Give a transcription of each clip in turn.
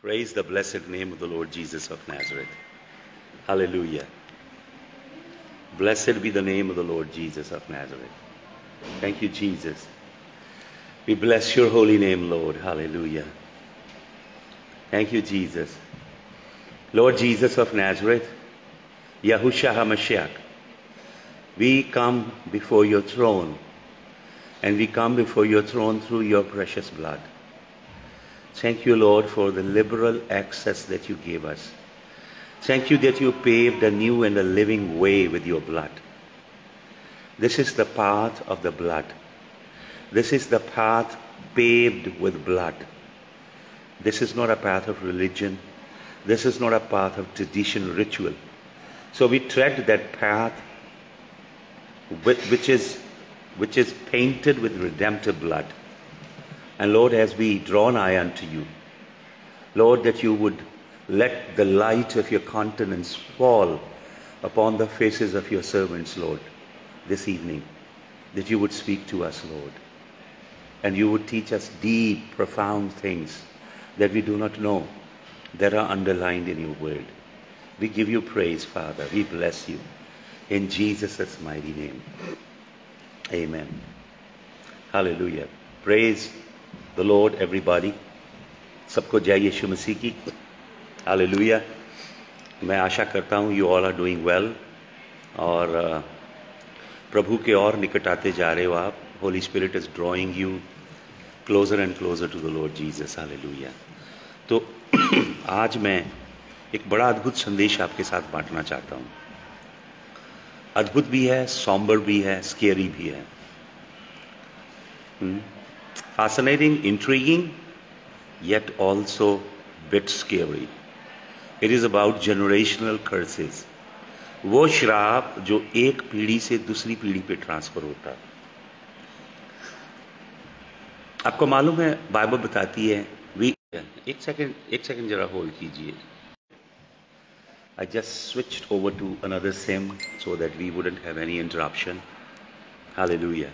Praise the blessed name of the Lord Jesus of Nazareth. Hallelujah. Blessed be the name of the Lord Jesus of Nazareth. Thank you, Jesus. We bless your holy name, Lord. Hallelujah. Thank you, Jesus. Lord Jesus of Nazareth, Yahushua HaMashiach, we come before your throne, and we come before your throne through your precious blood. Thank you, Lord, for the liberal access that you gave us. Thank you that you paved a new and a living way with your blood. This is the path of the blood. This is the path paved with blood. This is not a path of religion. This is not a path of tradition, ritual. So we tread that path which is painted with redemptive blood. And Lord, as we draw nigh unto you, Lord, that you would let the light of your countenance fall upon the faces of your servants, Lord, this evening, that you would speak to us, Lord, and you would teach us deep, profound things that we do not know, that are underlined in your word. We give you praise, Father. We bless you. In Jesus' mighty name. Amen. Hallelujah. Praise the Lord, everybody. सबको जय यीशु मसीह की. Hallelujah. मैं आशा करता हूँ you all are doing well और प्रभु के और निकट आते जा रहे हो आप. Holy Spirit is drawing you closer and closer to the Lord Jesus. Hallelujah. तो आज मैं एक बड़ा अद्भुत संदेश आपके साथ बांटना चाहता हूँ. अद्भुत भी है, सॉम्बर भी है, स्केरी भी है. Fascinating, intriguing, yet also bit scary. It is about generational curses. वो श्राप जो एक पीढ़ी से दूसरी पीढ़ी पे ट्रांसफर होता है. आपको मालूम है बाइबल बताती है एक सेकंड जरा होल्ड कीजिए. I just switched over to another sim so that we wouldn't have any interruption. Hallelujah.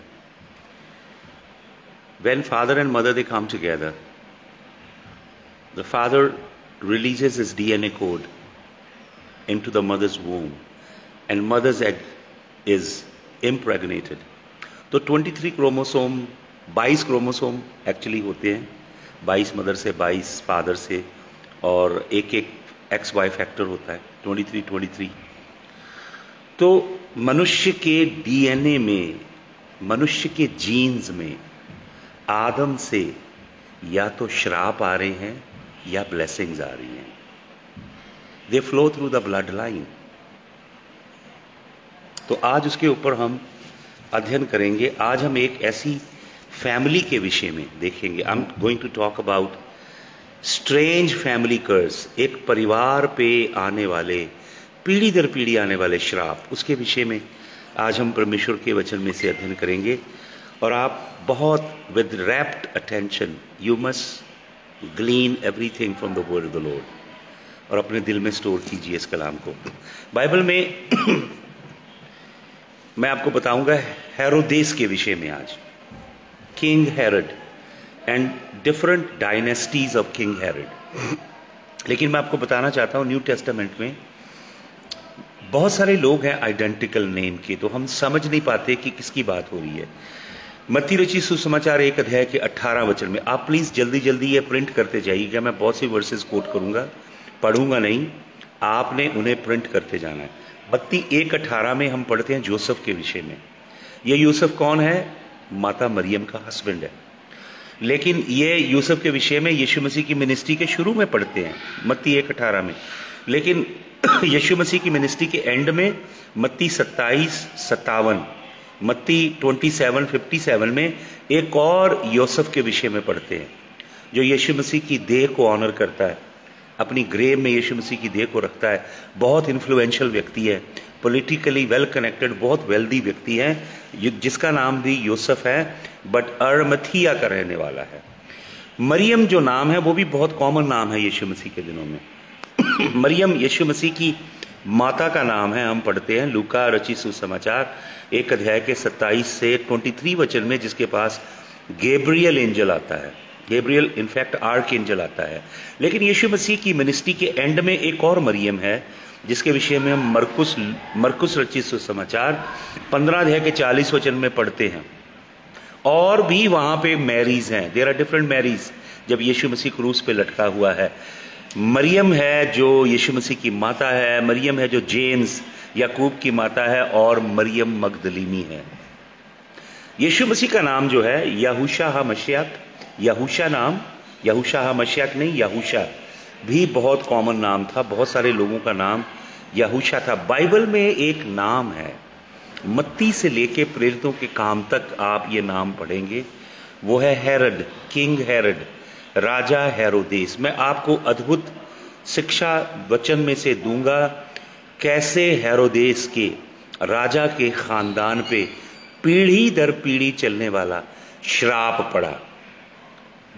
When father and mother, they come together, the father releases his DNA code into the mother's womb and mother's egg is impregnated. तो 23 chromosome 22 chromosome actually होते हैं. 22 mother से, 22 father से, और एक XY factor होता है. 23. तो मनुष्य के DNA में, मनुष्य के जीन्स में आदम से या तो श्राप आ रहे हैं या ब्लेसिंग्स आ रही हैं. They flow through the blood line. तो आज उसके ऊपर हम अध्ययन करेंगे. आज हम एक ऐसी फैमिली के विषय में देखेंगे. I am going to talk about strange family curse. एक परिवार पे आने वाले, पीढ़ी दर पीढ़ी आने वाले श्राप, उसके विषय में आज हम परमेश्वर के वचन में से अध्ययन करेंगे. और आप बहुत with rapt attention you must glean everything from the word of the Lord, और अपने दिल में स्टोर कीजिए इस कलाम को. बाइबल में मैं आपको बताऊंगा हेरोदेस के विषय में आज. King Herod and different dynasties of king Herod. लेकिन मैं आपको बताना चाहता हूं न्यू टेस्टामेंट में बहुत सारे लोग हैं आइडेंटिकल नेम के, तो हम समझ नहीं पाते कि किसकी बात हो रही है. मत्ती रचित सुसमाचार 1 अध्याय के 18 वचन में, आप प्लीज जल्दी जल्दी ये प्रिंट करते जाइएगा. मैं बहुत सी वर्सेस कोट करूंगा, पढ़ूंगा नहीं, आपने उन्हें प्रिंट करते जाना है. मत्ती 1:18 में हम पढ़ते हैं जोसेफ के विषय में. ये यूसुफ कौन है? माता मरियम का हस्बैंड है. लेकिन ये यूसुफ के विषय में यीशु मसीह की मिनिस्ट्री के शुरू में पढ़ते हैं मत्ती 1:18 में. लेकिन यीशु मसीह की मिनिस्ट्री के एंड में मत्ती 27:57, मत्ती 27:57 में एक और यूसुफ के विषय में पढ़ते हैं जो यीशु मसीह की देह को ऑनर करता है. अपनी ग्रेव में यीशु मसीह की देह को रखता है. बहुत इन्फ्लुएंशियल व्यक्ति है, पॉलिटिकली वेल कनेक्टेड, बहुत वेल्दी व्यक्ति है, जिसका नाम भी यूसुफ है, बट अरमथिया का रहने वाला है. मरियम जो नाम है वो भी बहुत कॉमन नाम है यीशु मसीह के दिनों में. मरियम यीशु मसीह की माता का नाम है. हम पढ़ते हैं लूका रचित सुसमाचार 1 अध्याय के 27 से 23 वचन में, जिसके पास गैब्रियल एंजल आता है. गैब्रियल इनफैक्ट आर्क एंजल आता है। लेकिन यीशु मसीह की मिनिस्ट्री के एंड में एक और मरियम है, जिसके विषय में हम मरकुस रचित सुसमाचार 15 अध्याय के 40 वचन में पढ़ते हैं। और भी वहां पे मैरीज हैं, देयर आर डिफरेंट मैरीज जब यीशु मसीह क्रूस पे लटका हुआ है। मरियम है जो यीशु मसीह की माता है, मरियम है जो जेम्स याकूब की माता है, और मरियम मगदलीनी है। यीशु मसीह का नाम जो है यहूशा हा मशियाक, यहूशा नाम, यहूशा हा मशियाक नहीं, यहूशा भी बहुत कॉमन नाम था, बहुत सारे लोगों का नाम यहूशा था। बाइबल में एक नाम है, मत्ती से लेके प्रेरितों के काम तक आप ये नाम पढ़ेंगे, वो है हेरोड, किंग हेरोड, राजा हेरोदेस। मैं आपको अद्भुत शिक्षा वचन में से दूंगा कैसे हेरोदेस के राजा के खानदान पे पीढ़ी दर पीढ़ी चलने वाला श्राप पड़ा,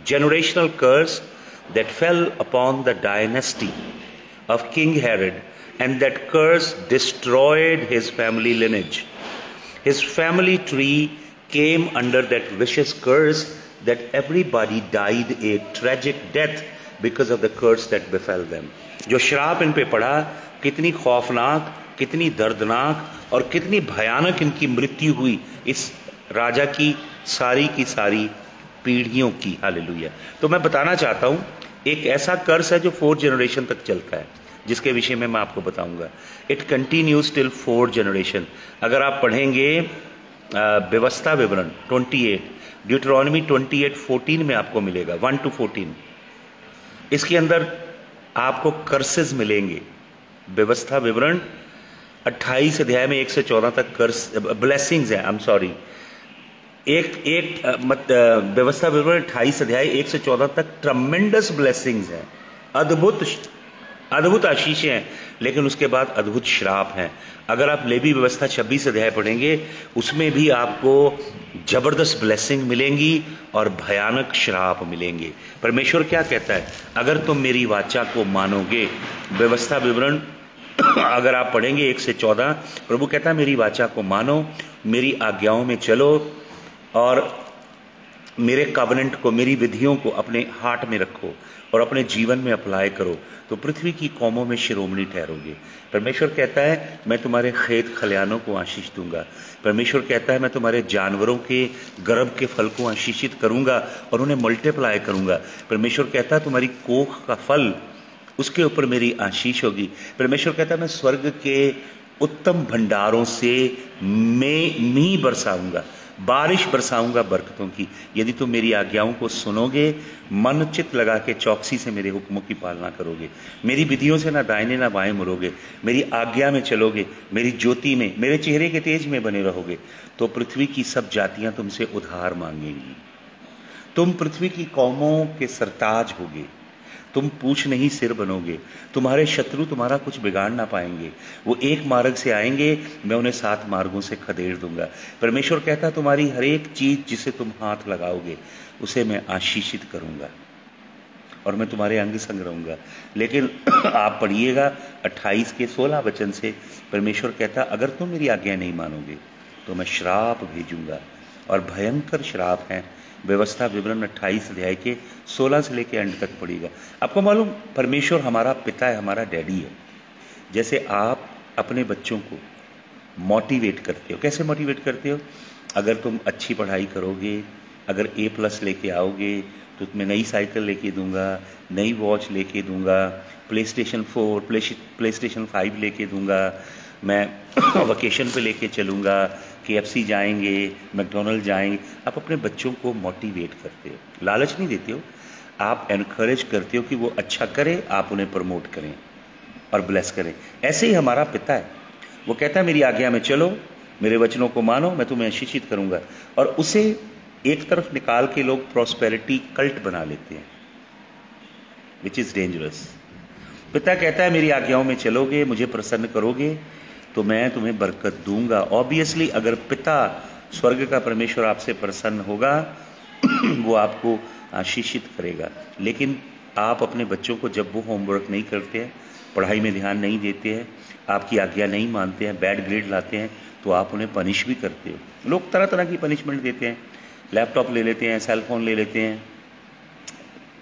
generational curse that fell upon the dynasty of King Herod, and that curse destroyed his family lineage. His family tree came under that vicious curse that everybody died a tragic death because of the curse that befell them. जो श्राप इन पे पड़ा, कितनी खौफनाक, कितनी दर्दनाक और कितनी भयानक इनकी मृत्यु हुई इस राजा की सारी पीढ़ियों की। हालेलुया। तो मैं बताना चाहता हूं एक ऐसा कर्स है जो 4 जनरेशन तक चलता है, जिसके विषय में मैं आपको बताऊंगा। It continues till 4 generation. अगर आप पढ़ेंगे व्यवस्था विवरण 28, ड्यूटरॉनमी 28:14 में आपको मिलेगा, 1 to 14। इसके अंदर आपको कर्सेस मिलेंगे। व्यवस्था विवरण 28 अध्याय में 1 से 14 तक कर्स ब्लेसिंग्स हैं। आई एम सॉरी, व्यवस्था विवरण 28 अध्याय 1 से 14 तक ट्रमेंडस ब्लेसिंग्स हैं, अद्भुत आशीषें हैं, लेकिन उसके बाद अद्भुत श्राप हैं। अगर आप लेवी व्यवस्था 26 अध्याय पढ़ेंगे, उसमें भी आपको जबरदस्त ब्लेसिंग मिलेंगी और भयानक श्राप मिलेंगे। परमेश्वर क्या कहता है? अगर तुम मेरी वाचा को मानोगे, व्यवस्था विवरण अगर आप पढ़ेंगे 1 से 14, प्रभु कहता है मेरी वाचा को मानो, मेरी आज्ञाओं में चलो और मेरे कवनेंट को, मेरी विधियों को अपने हार्ट में रखो और अपने जीवन में अप्लाई करो, तो पृथ्वी की कौमों में शिरोमणि ठहरोगे। परमेश्वर कहता है मैं तुम्हारे खेत खलियानों को आशीष दूंगा। परमेश्वर कहता है मैं तुम्हारे जानवरों के गर्भ के फल को आशीषित करूंगा और उन्हें मल्टीप्लाई करूंगा। परमेश्वर कहता है तुम्हारी कोख का फल, उसके ऊपर मेरी आशीष होगी। परमेश्वर कहता है मैं स्वर्ग के उत्तम भंडारों से मैं बरसाऊंगा, बारिश बरसाऊंगा बरकतों की, यदि तुम मेरी आज्ञाओं को सुनोगे, मन चित लगा के चौकसी से मेरे हुक्मों की पालना करोगे, मेरी विधियों से ना दाहिने ना बाएं मुड़ोगे, मेरी आज्ञा में चलोगे, मेरी ज्योति में, मेरे चेहरे के तेज में बने रहोगे, तो पृथ्वी की सब जातियां तुमसे उधार मांगेंगी। तुम पृथ्वी की कौमों के सरताज होगे, तुम पूछ नहीं सिर बनोगे, तुम्हारे शत्रु तुम्हारा कुछ बिगाड़ ना पाएंगे। वो एक मार्ग से आएंगे, मैं उन्हें 7 मार्गों से खदेड़ दूंगा। परमेश्वर कहता तुम्हारी हर एक चीज जिसे तुम हाथ लगाओगे उसे मैं आशीषित करूंगा और मैं तुम्हारे अंग संग रहूंगा। लेकिन आप पढ़िएगा 28 के 16 वचन से, परमेश्वर कहता अगर तुम मेरी आज्ञा नहीं मानोगे तो मैं श्राप भेजूंगा, और भयंकर श्राप हैं। व्यवस्था विवरण 28 अध्याय के 16 से लेकर एंड तक पढ़िएगा। आपको मालूम परमेश्वर हमारा पिता है, हमारा डैडी है। जैसे आप अपने बच्चों को मोटिवेट करते हो, कैसे मोटिवेट करते हो? अगर तुम अच्छी पढ़ाई करोगे, अगर A+ लेके आओगे तो तुम्हें नई साइकिल लेके दूंगा, नई वॉच लेके दूंगा, PlayStation 4, PlayStation 5 लेके दूंगा, मैं वकेशन पे लेके चलूँगा, KFC जाएंगे, मैकडोनल्ड जाएंगे। आप अपने बच्चों को मोटिवेट करते हो, लालच नहीं देते हो, आप एनकरेज करते हो कि वो अच्छा करे, आप उन्हें प्रमोट करें और ब्लेस करें। ऐसे ही हमारा पिता है, वो कहता है मेरी आज्ञा में चलो, मेरे वचनों को मानो, मैं तुम्हें आशीषित करूंगा। और उसे एक तरफ निकाल के लोग प्रॉस्पेरिटी कल्ट बना लेते हैं, विच इज डेंजरस। पिता कहता है मेरी आज्ञाओं में चलोगे, मुझे प्रसन्न करोगे तो मैं तुम्हें बरकत दूंगा। ऑब्वियसली अगर पिता स्वर्ग का परमेश्वर आपसे प्रसन्न होगा वो आपको आशीषित करेगा। लेकिन आप अपने बच्चों को जब वो होमवर्क नहीं करते हैं, पढ़ाई में ध्यान नहीं देते हैं, आपकी आज्ञा नहीं मानते हैं, बैड ग्रेड लाते हैं, तो आप उन्हें पनिश भी करते हो। लोग तरह तरह की पनिशमेंट देते हैं, लैपटॉप ले लेते हैं, सेल फोन ले लेते हैं,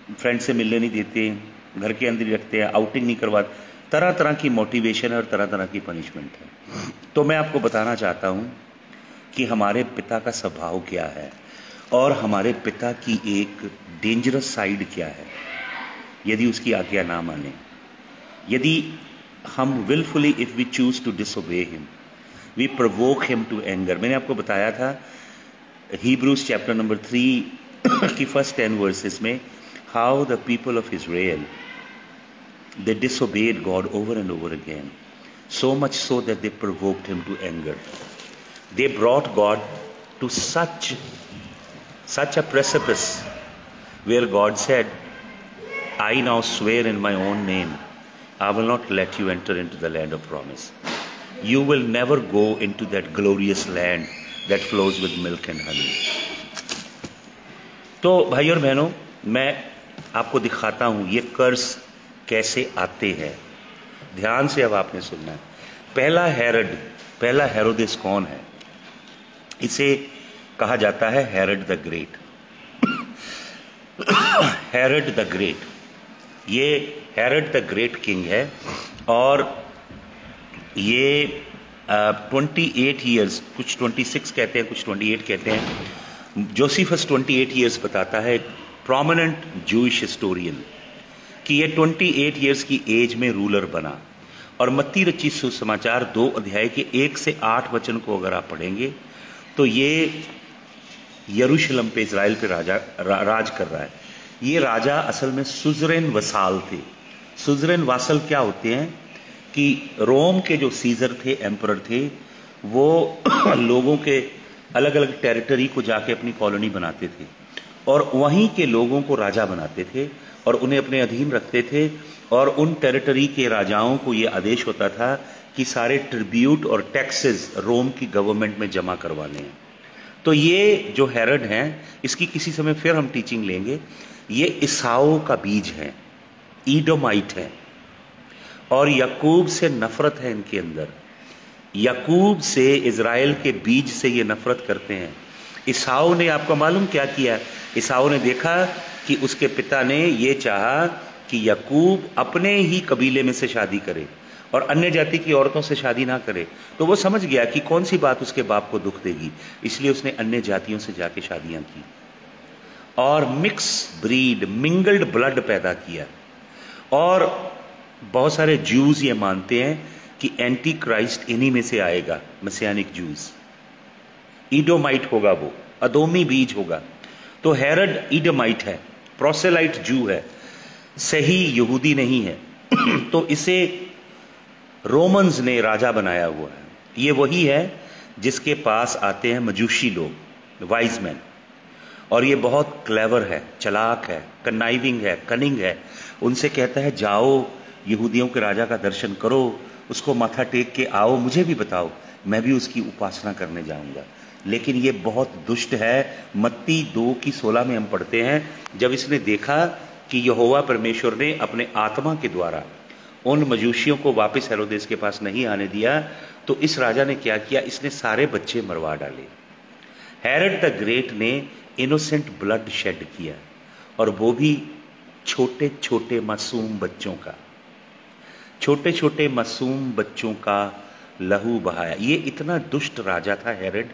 फ्रेंड से मिलने नहीं देते, घर के अंदर ही रखते हैं, आउटिंग नहीं करवाते, तरह तरह की मोटिवेशन है और तरह तरह की पनिशमेंट है। तो मैं आपको बताना चाहता हूँ कि हमारे पिता का स्वभाव क्या है और हमारे पिता की एक डेंजरस साइड क्या है यदि उसकी आज्ञा ना माने, यदि हम willfully if we choose to disobey him we provoke him to anger. मैंने आपको बताया था हीब्रूज चैप्टर नंबर 3 की फर्स्ट 10 वर्सेस में how the people of Israel they disobeyed God over and over again, so much so that they provoked him to anger. They brought God to such a precipice where God said, I now swear in my own name, I will not let you enter into the land of promise. You will never go into that glorious land that flows with milk and honey. तो भाई और बहनों, मैं आपको दिखाता हूं ये कर्स कैसे आते हैं। ध्यान से अब आपने सुनना है। पहला हेरोदेस कौन है? इसे कहा जाता है Herod the great. Herod the great, ये हेरोड द ग्रेट किंग है और ये 28 ईयर्स, कुछ 26 कहते हैं, कुछ 28 कहते हैं। जोसेफस 28 ईयर्स बताता है, प्रोमिनेंट जूइश हिस्टोरियन, कि ये 28 ईयर्स की एज में रूलर बना। और मत्ती रचित सुसमाचार 2 अध्याय के 1 से 8 वचन को अगर आप पढ़ेंगे तो ये यरूशलेम पे, इजराइल पे राज कर रहा है। ये राजा असल में सुजरेन वसाल थे। सुजरेन वासल क्या होते हैं कि रोम के जो सीजर थे, एम्परर थे, वो लोगों के अलग अलग टेरिटरी को जाके अपनी कॉलोनी बनाते थे और वहीं के लोगों को राजा बनाते थे और उन्हें अपने अधीन रखते थे। और उन टेरिटरी के राजाओं को ये आदेश होता था कि सारे ट्रिब्यूट और टैक्सेस रोम की गवर्नमेंट में जमा करवाने हैं। तो ये जो हेरोड हैं, इसकी किसी समय फिर हम टीचिंग लेंगे। ये ईसाओं का बीज है, ईडोमाइट है और याकूब से नफरत है इनके अंदर। याकूब से, इजराइल के बीज से ये नफरत करते हैं। ईसाऊ ने, आपको मालूम क्या किया? ईसाऊ ने देखा कि उसके पिता ने ये चाहा कि याकूब अपने ही कबीले में से शादी करे और अन्य जाति की औरतों से शादी ना करे। तो वो समझ गया कि कौन सी बात उसके बाप को दुख देगी, इसलिए उसने अन्य जातियों से जाके शादियां की और मिक्स ब्रीड, मिंगल्ड ब्लड पैदा किया। और बहुत सारे जूस ये मानते हैं कि एंटी क्राइस्ट इन्हीं में से आएगा, मसियानिक जूस। ईडोमाइट होगा, वो अदोमी बीज होगा। तो हेरोड ईडोमाइट है, प्रोसेलाइट जू है, सही यहूदी नहीं है। तो इसे रोमन्स ने राजा बनाया हुआ है। ये वही है जिसके पास आते हैं मजूशी लोग, वाइज मैन, और ये बहुत क्लेवर है, चालाक है, कन्नाइविंग है, कनिंग है। उनसे कहता है जाओ यहूदियों के राजा का दर्शन करो, उसको माथा टेक के आओ, मुझे भी बताओ, मैं भी उसकी उपासना करने जाऊंगा। लेकिन ये बहुत दुष्ट है। मत्ती 2:16 में हम पढ़ते हैं, जब इसने देखा कि यहोवा परमेश्वर ने अपने आत्मा के द्वारा उन मजूशियों को वापस हेरोदेस के पास नहीं आने दिया, तो इस राजा ने क्या किया? इसने सारे बच्चे मरवा डाले। हेरोड द ग्रेट ने इनोसेंट ब्लड शेड किया, और वो भी छोटे छोटे मासूम बच्चों का, छोटे छोटे मासूम बच्चों का लहू बहाया। ये इतना दुष्ट राजा था हेरोड,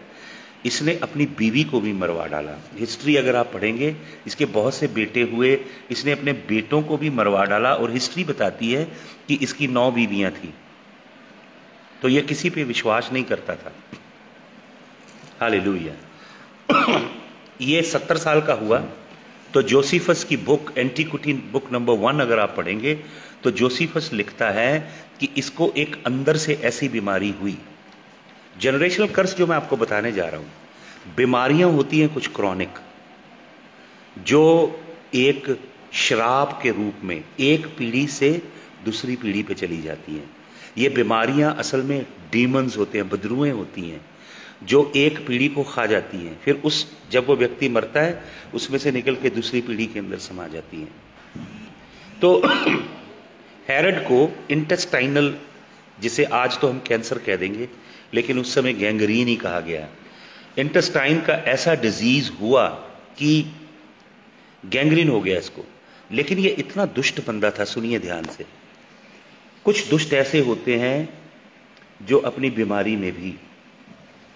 इसने अपनी बीवी को भी मरवा डाला। हिस्ट्री अगर आप पढ़ेंगे, इसके बहुत से बेटे हुए, इसने अपने बेटों को भी मरवा डाला। और हिस्ट्री बताती है कि इसकी 9 बीवियां थी। तो ये किसी पे विश्वास नहीं करता था। हालेलुया। ये 70 साल का हुआ तो जोसेफस की बुक, एंटीक्विटी बुक नंबर 1 अगर आप पढ़ेंगे तो जोसेफस लिखता है कि इसको एक अंदर से ऐसी बीमारी हुई। जनरेशनल कर्स जो मैं आपको बताने जा रहा हूं, बीमारियां होती हैं कुछ क्रॉनिक, जो एक श्राप के रूप में एक पीढ़ी से दूसरी पीढ़ी पे चली जाती हैं। ये बीमारियां असल में डीमंस होते हैं, बदरूएं होती हैं, जो एक पीढ़ी को खा जाती हैं। फिर जब वो व्यक्ति मरता है, उसमें से निकल के दूसरी पीढ़ी के अंदर समा जाती हैं। तो हेरोड को इंटेस्टाइनल, जिसे आज तो हम कैंसर कह देंगे, लेकिन उस समय गैंग्रीन ही कहा गया, इंटेस्टाइन का ऐसा डिजीज हुआ कि गैंग्रीन हो गया इसको। लेकिन ये इतना दुष्ट बंदा था, सुनिए ध्यान से। कुछ दुष्ट ऐसे होते हैं जो अपनी बीमारी में भी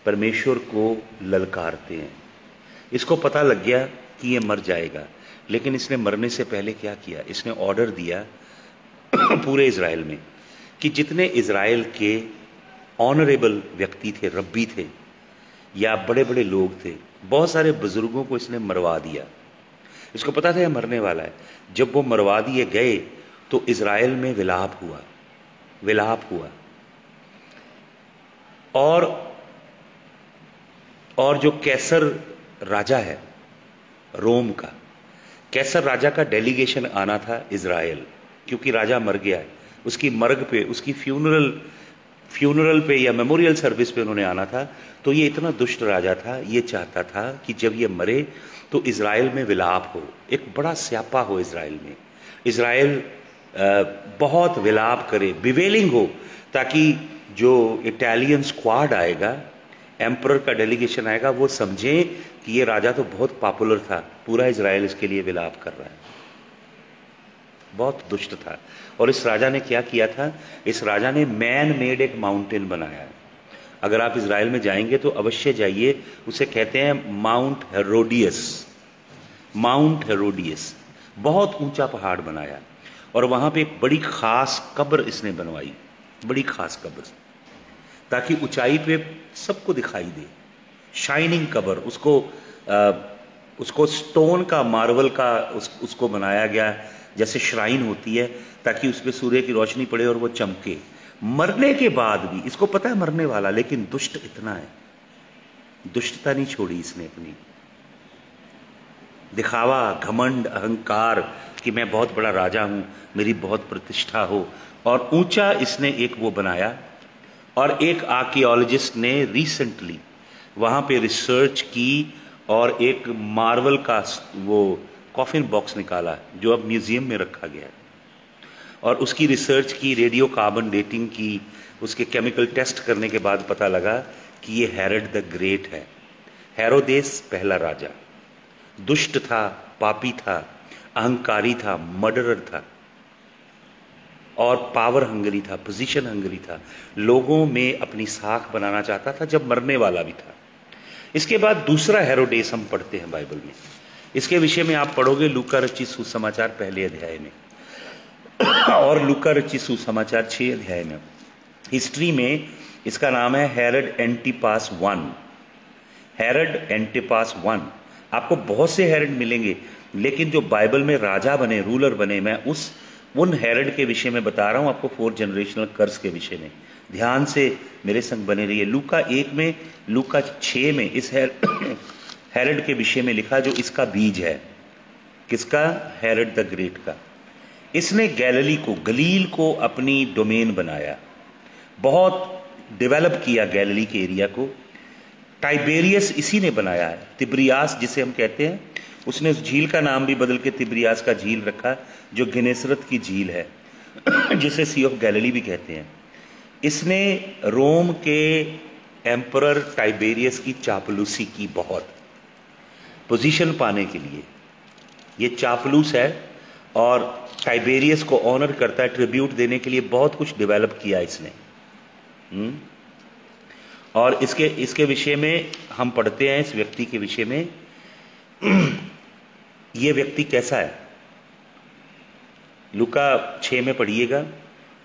परमेश्वर को ललकारते हैं। इसको पता लग गया कि ये मर जाएगा, लेकिन इसने मरने से पहले क्या किया, इसने ऑर्डर दिया पूरे इज़राइल में कि जितने इज़राइल के ऑनरेबल व्यक्ति थे, रब्बी थे या बड़े बड़े लोग थे, बहुत सारे बुजुर्गों को इसने मरवा दिया। इसको पता था यह मरने वाला है। जब वो मरवा दिए गए तो इज़राइल में विलाप हुआ, विलाप हुआ। और जो कैसर राजा है रोम का, कैसर राजा का डेलीगेशन आना था इज़राइल, क्योंकि राजा मर गया है। उसकी मर्ग पे, उसकी फ्यूनरल पे या मेमोरियल सर्विस पे उन्होंने आना था। तो ये इतना दुष्ट राजा था, ये चाहता था कि जब ये मरे तो इज़राइल में विलाप हो, एक बड़ा स्यापा हो इज़राइल में, इज़राइल बहुत विलाप करे, बिवेलिंग हो, ताकि जो इटालियन स्क्वाड आएगा, एम्परर का डेलीगेशन आएगा, वो समझे कि ये राजा तो बहुत पॉपुलर था, पूरा इज़राइल इसके लिए विलाप कर रहा है। बहुत दुष्ट था। और इस राजा ने क्या किया था, इस राजा ने मैन मेड एक माउंटेन बनाया है। अगर आप इज़राइल में जाएंगे तो अवश्य जाइए, उसे कहते हैं माउंट हेरोडियस। माउंट हेरोडियस बहुत ऊंचा पहाड़ बनाया, और वहां पे एक बड़ी खास कब्र इसने बनवाई, बड़ी खास कब्र, ताकि ऊंचाई पे सबको दिखाई दे, शाइनिंग कब्र। उसको स्टोन का, मार्बल का उसको बनाया गया, जैसे श्राइन होती है, ताकि उस पर सूर्य की रोशनी पड़े और वो चमके। मरने के बाद भी इसको पता है मरने वाला, लेकिन दुष्ट इतना है, दुष्टता नहीं छोड़ी इसने अपनी। दिखावा, घमंड, अहंकार कि मैं बहुत बड़ा राजा हूं, मेरी बहुत प्रतिष्ठा हो, और ऊंचा इसने एक वो बनाया। और एक आर्कियोलॉजिस्ट ने रिसेंटली वहां पे रिसर्च की और एक मार्बल का वो कॉफिन बॉक्स निकाला, जो अब म्यूजियम में रखा गया है। और उसकी रिसर्च की, रेडियो कार्बन डेटिंग की, उसके केमिकल टेस्ट करने के बाद पता लगा कि ये हेरोड द ग्रेट है। हेरोदेस पहला राजा, दुष्ट था, पापी था, अहंकारी था, मर्डरर था, और पावर हंगरी था, पोजीशन हंगरी था, लोगों में अपनी साख बनाना चाहता था, जब मरने वाला भी था। इसके बाद दूसरा हेरोडेस हम पढ़ते हैं बाइबल में। इसके विषय में आप पढ़ोगे लूका रचित सुसमाचार पहले अध्याय में और लूका रचित सुसमाचार 6 अध्याय में। हिस्ट्री में इसका नाम है Herod Antipas one. Herod Antipas one. आपको बहुत से हेरोड मिलेंगे, लेकिन जो बाइबल में राजा बने, रूलर बने, मैं उन हेरोड के विषय में बता रहा हूं आपको, 4 जनरेशनल कर्स के विषय में। ध्यान से मेरे संग बने रहिए। लूका 1 में, लूका 6 में इस हेरोड के विषय में लिखा, जो इसका बीज है। किसका? हेरोड द ग्रेट का। इसने गैलिली को, गलील को अपनी डोमेन बनाया, बहुत डेवलप किया गैलिली के एरिया को। टाइबेरियस इसी ने बनाया है। तिब्रियास जिसे हम कहते हैं, उसने उस झील का नाम भी बदल के तिब्रियास का झील रखा, जो गिनेसरत की झील है जिसे सी ऑफ गैलिली भी कहते हैं। इसने रोम के एम्परर टाइबेरियस की चापलूसी की, बहुत पोजीशन पाने के लिए। ये चापलूस है और टाइबेरियस को ऑनर करता है, ट्रिब्यूट देने के लिए बहुत कुछ डेवलप किया इसने। और इसके विषय में हम पढ़ते हैं, इस व्यक्ति के विषय में। ये व्यक्ति कैसा है? लूका 6 में पढ़िएगा,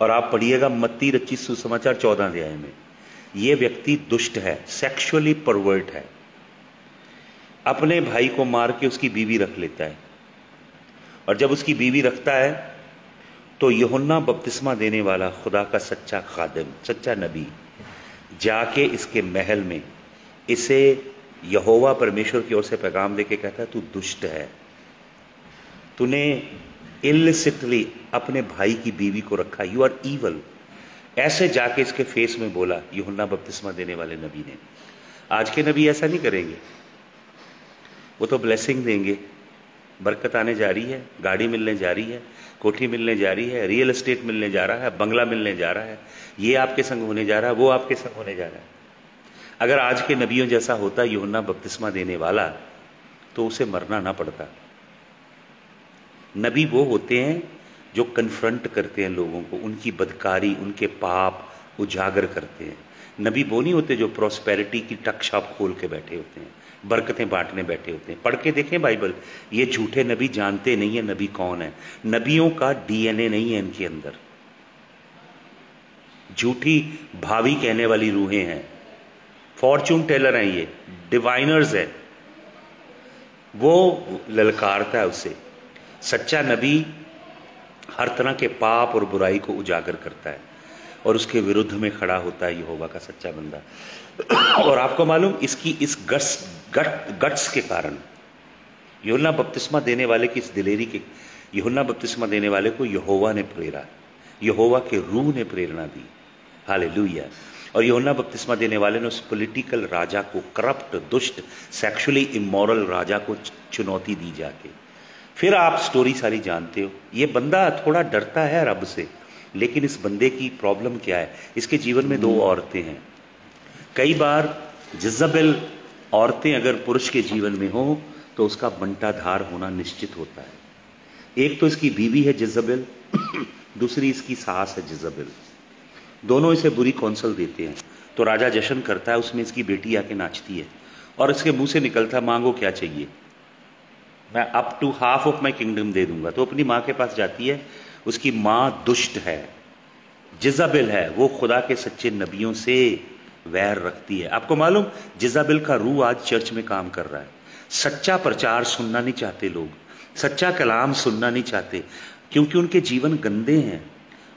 और आप पढ़िएगा मत्ती रचित सुसमाचार 14 अध्याय में। ये व्यक्ति दुष्ट है, सेक्सुअली परवर्ट है, अपने भाई को मार के उसकी बीवी रख लेता है। और जब उसकी बीवी रखता है तो यूहन्ना बपतिस्मा देने वाला, खुदा का सच्चा खादिम, सच्चा नबी, जाके इसके महल में इसे यहोवा परमेश्वर की ओर से पैगाम देके कहता है, तू दुष्ट है, तूने इलिसिटली अपने भाई की बीवी को रखा, यू आर ईवल। ऐसे जाके इसके फेस में बोला यूहन्ना बपतिस्मा देने वाले नबी ने। आज के नबी ऐसा नहीं करेंगे, वो तो ब्लेसिंग देंगे, बरकत आने जा रही है, गाड़ी मिलने जा रही है, कोठी मिलने जा रही है, रियल एस्टेट मिलने जा रहा है, बंगला मिलने जा रहा है, ये आपके संग होने जा रहा है, वो आपके संग होने जा रहा है। अगर आज के नबियों जैसा होता यूहन्ना बपतिस्मा देने वाला, तो उसे मरना ना पड़ता। नबी वो होते हैं जो कन्फ्रंट करते हैं लोगों को, उनकी बदकारी, उनके पाप उजागर करते हैं। नबी वो नहीं होते जो प्रॉस्पेरिटी की टकशाप खोल के बैठे होते हैं, बरकतें बांटने बैठे होते हैं। पढ़ के देखें बाइबल, ये झूठे नबी जानते नहीं है नबी कौन है। नबियों का डीएनए नहीं है इनके अंदर, झूठी भावी कहने वाली रूहें हैं, फॉर्चून टेलर हैं, ये डिवाइनर्स है। वो ललकारता है उसे। सच्चा नबी हर तरह के पाप और बुराई को उजागर करता है और उसके विरुद्ध में खड़ा होता है यहोवा का सच्चा बंदा। और आपको मालूम, इसकी इस गट्स के कारण यूहन्ना बपतिस्मा देने वाले की इस दिलेरी के, यूहन्ना बपतिस्मा देने वाले को यहोवा ने प्रेरा, यहोवा के रूह ने प्रेरणा दी। हालेलुया। और यूहन्ना बपतिस्मा देने वाले ने उस पॉलिटिकल राजा को, करप्ट, दुष्ट, सेक्सुअली इमोरल राजा को चुनौती दी जाके। फिर आप स्टोरी सारी जानते हो। ये बंदा थोड़ा डरता है रब से, लेकिन इस बंदे की प्रॉब्लम क्या है? इसके जीवन में दो औरतें हैं। कई बार जज़बेल औरतें अगर पुरुष के जीवन में हो तो उसका बंटाधार होना निश्चित होता है। एक तो इसकी बीवी है जज़बेल, दूसरी इसकी सास है जज़बेल। दोनों इसे बुरी कौंसल देते हैं। तो राजा जश्न करता है, उसमें इसकी बेटी आके नाचती है और इसके मुंह से निकलता है, मांगो क्या चाहिए, मैं up to half of my kingdom दे दूंगा। तो अपनी माँ के पास जाती है। उसकी माँ दुष्ट है, जज़बेल है, वो खुदा के सच्चे नबियों से वैर रखती है। आपको मालूम, जज़बेल का रूह आज चर्च में काम कर रहा है। सच्चा प्रचार सुनना नहीं चाहते लोग, सच्चा कलाम सुनना नहीं चाहते, क्योंकि उनके जीवन गंदे हैं।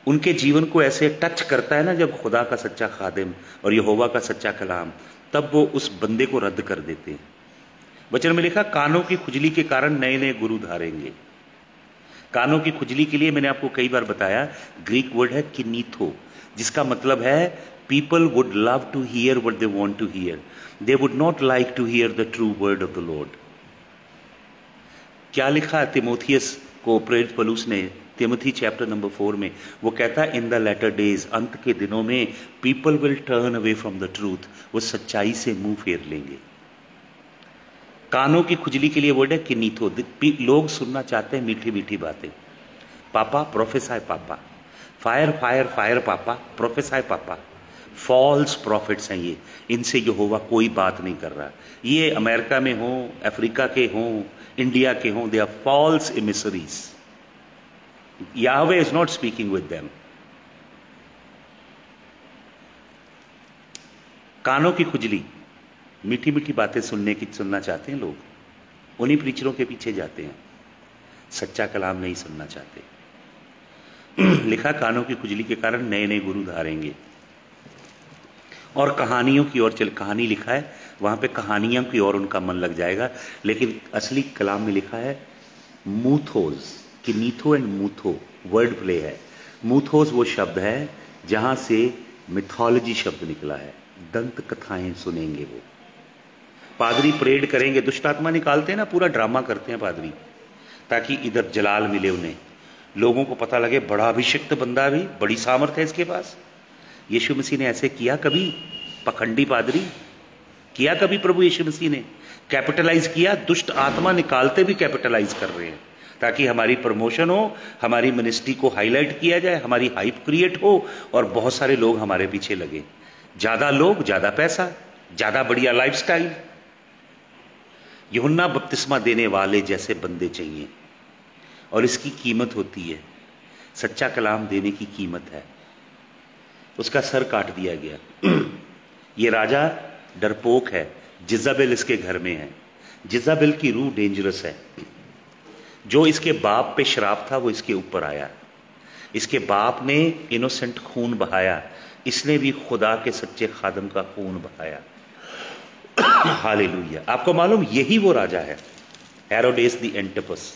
उनके जीवन को ऐसे टच करता है ना जब खुदा का सच्चा खादिम और यहोवा का सच्चा कलाम, तब वो उस बंदे को रद्द कर देते हैं। वचन में लिखा, कानों की खुजली के कारण नए नए गुरु धारेंगे। कानों की खुजली के लिए मैंने आपको कई बार बताया, ग्रीक वर्ड है किनीथो, जिसका मतलब है people would love to hear what they want to hear, they would not like to hear the true word of the Lord. क्या लिखा है तिमोथियस को प्रेरित पौलुस ने तिमोथी चैप्टर नंबर 4 में? वो कहता है, इन द लेटर डेज, अंत के दिनों में, people will turn away from the truth, वो सच्चाई से मुंह फेर लेंगे। कानों की खुजली के लिए वर्ड है किनीथो। लोग सुनना चाहते हैं मीठी मीठी बातें। पापा प्रोफेसाय, पापा फायर फायर फायर, पापा प्रोफेसाय, पापा। फॉल्स प्रॉफिट्स हैं ये, इनसे यहोवा कोई बात नहीं कर रहा। ये अमेरिका में हो, अफ्रीका के हो, इंडिया के हो, they are false emissaries. Yahweh is not speaking with them. कानों की खुजली, मीठी मीठी बातें सुनना चाहते हैं लोग, उन्हीं प्रीचरों के पीछे जाते हैं, सच्चा कलाम नहीं सुनना चाहते। लिखा, कानों की खुजली के कारण नए नए गुरु धारेंगे। और कहानियों की ओर चल, कहानी लिखा है वहां पे, कहानियों की ओर उनका मन लग जाएगा। लेकिन असली कलाम में लिखा है मूथोज, किनीथो एंड मूथो वर्ड प्ले है। मूथोज वो शब्द है जहां से मिथोलॉजी शब्द निकला है, दंत कथाएं सुनेंगे वो। पादरी परेड करेंगे, दुष्ट आत्मा निकालते हैं ना, पूरा ड्रामा करते हैं पादरी, ताकि इधर जलाल मिले उन्हें, लोगों को पता लगे बड़ा अभिषिक्त बंदा, भी बड़ी सामर्थ है इसके पास। यीशु मसीह ने ऐसे किया कभी? पखंडी पादरी किया कभी? प्रभु यीशु मसीह ने कैपिटलाइज किया। दुष्ट आत्मा निकालते भी कैपिटलाइज कर रहे हैं, ताकि हमारी प्रमोशन हो, हमारी मिनिस्ट्री को हाईलाइट किया जाए, हमारी हाइप क्रिएट हो और बहुत सारे लोग हमारे पीछे लगे। ज्यादा लोग, ज्यादा पैसा, ज्यादा बढ़िया लाइफस्टाइल। यूहन्ना बपतिस्मा देने वाले जैसे बंदे चाहिए, और इसकी कीमत होती है। सच्चा कलाम देने की कीमत है। उसका सर काट दिया गया। ये राजा डरपोक है, जज़बेल इसके घर में है। जज़बेल की रूह डेंजरस है। जो इसके बाप पे श्राप था वो इसके ऊपर आया। इसके बाप ने इनोसेंट खून बहाया, इसने भी खुदा के सच्चे खादम का खून बहाया। हालेलुया। आपको मालूम, यही वो राजा है, हेरोदेस द एंटिपस,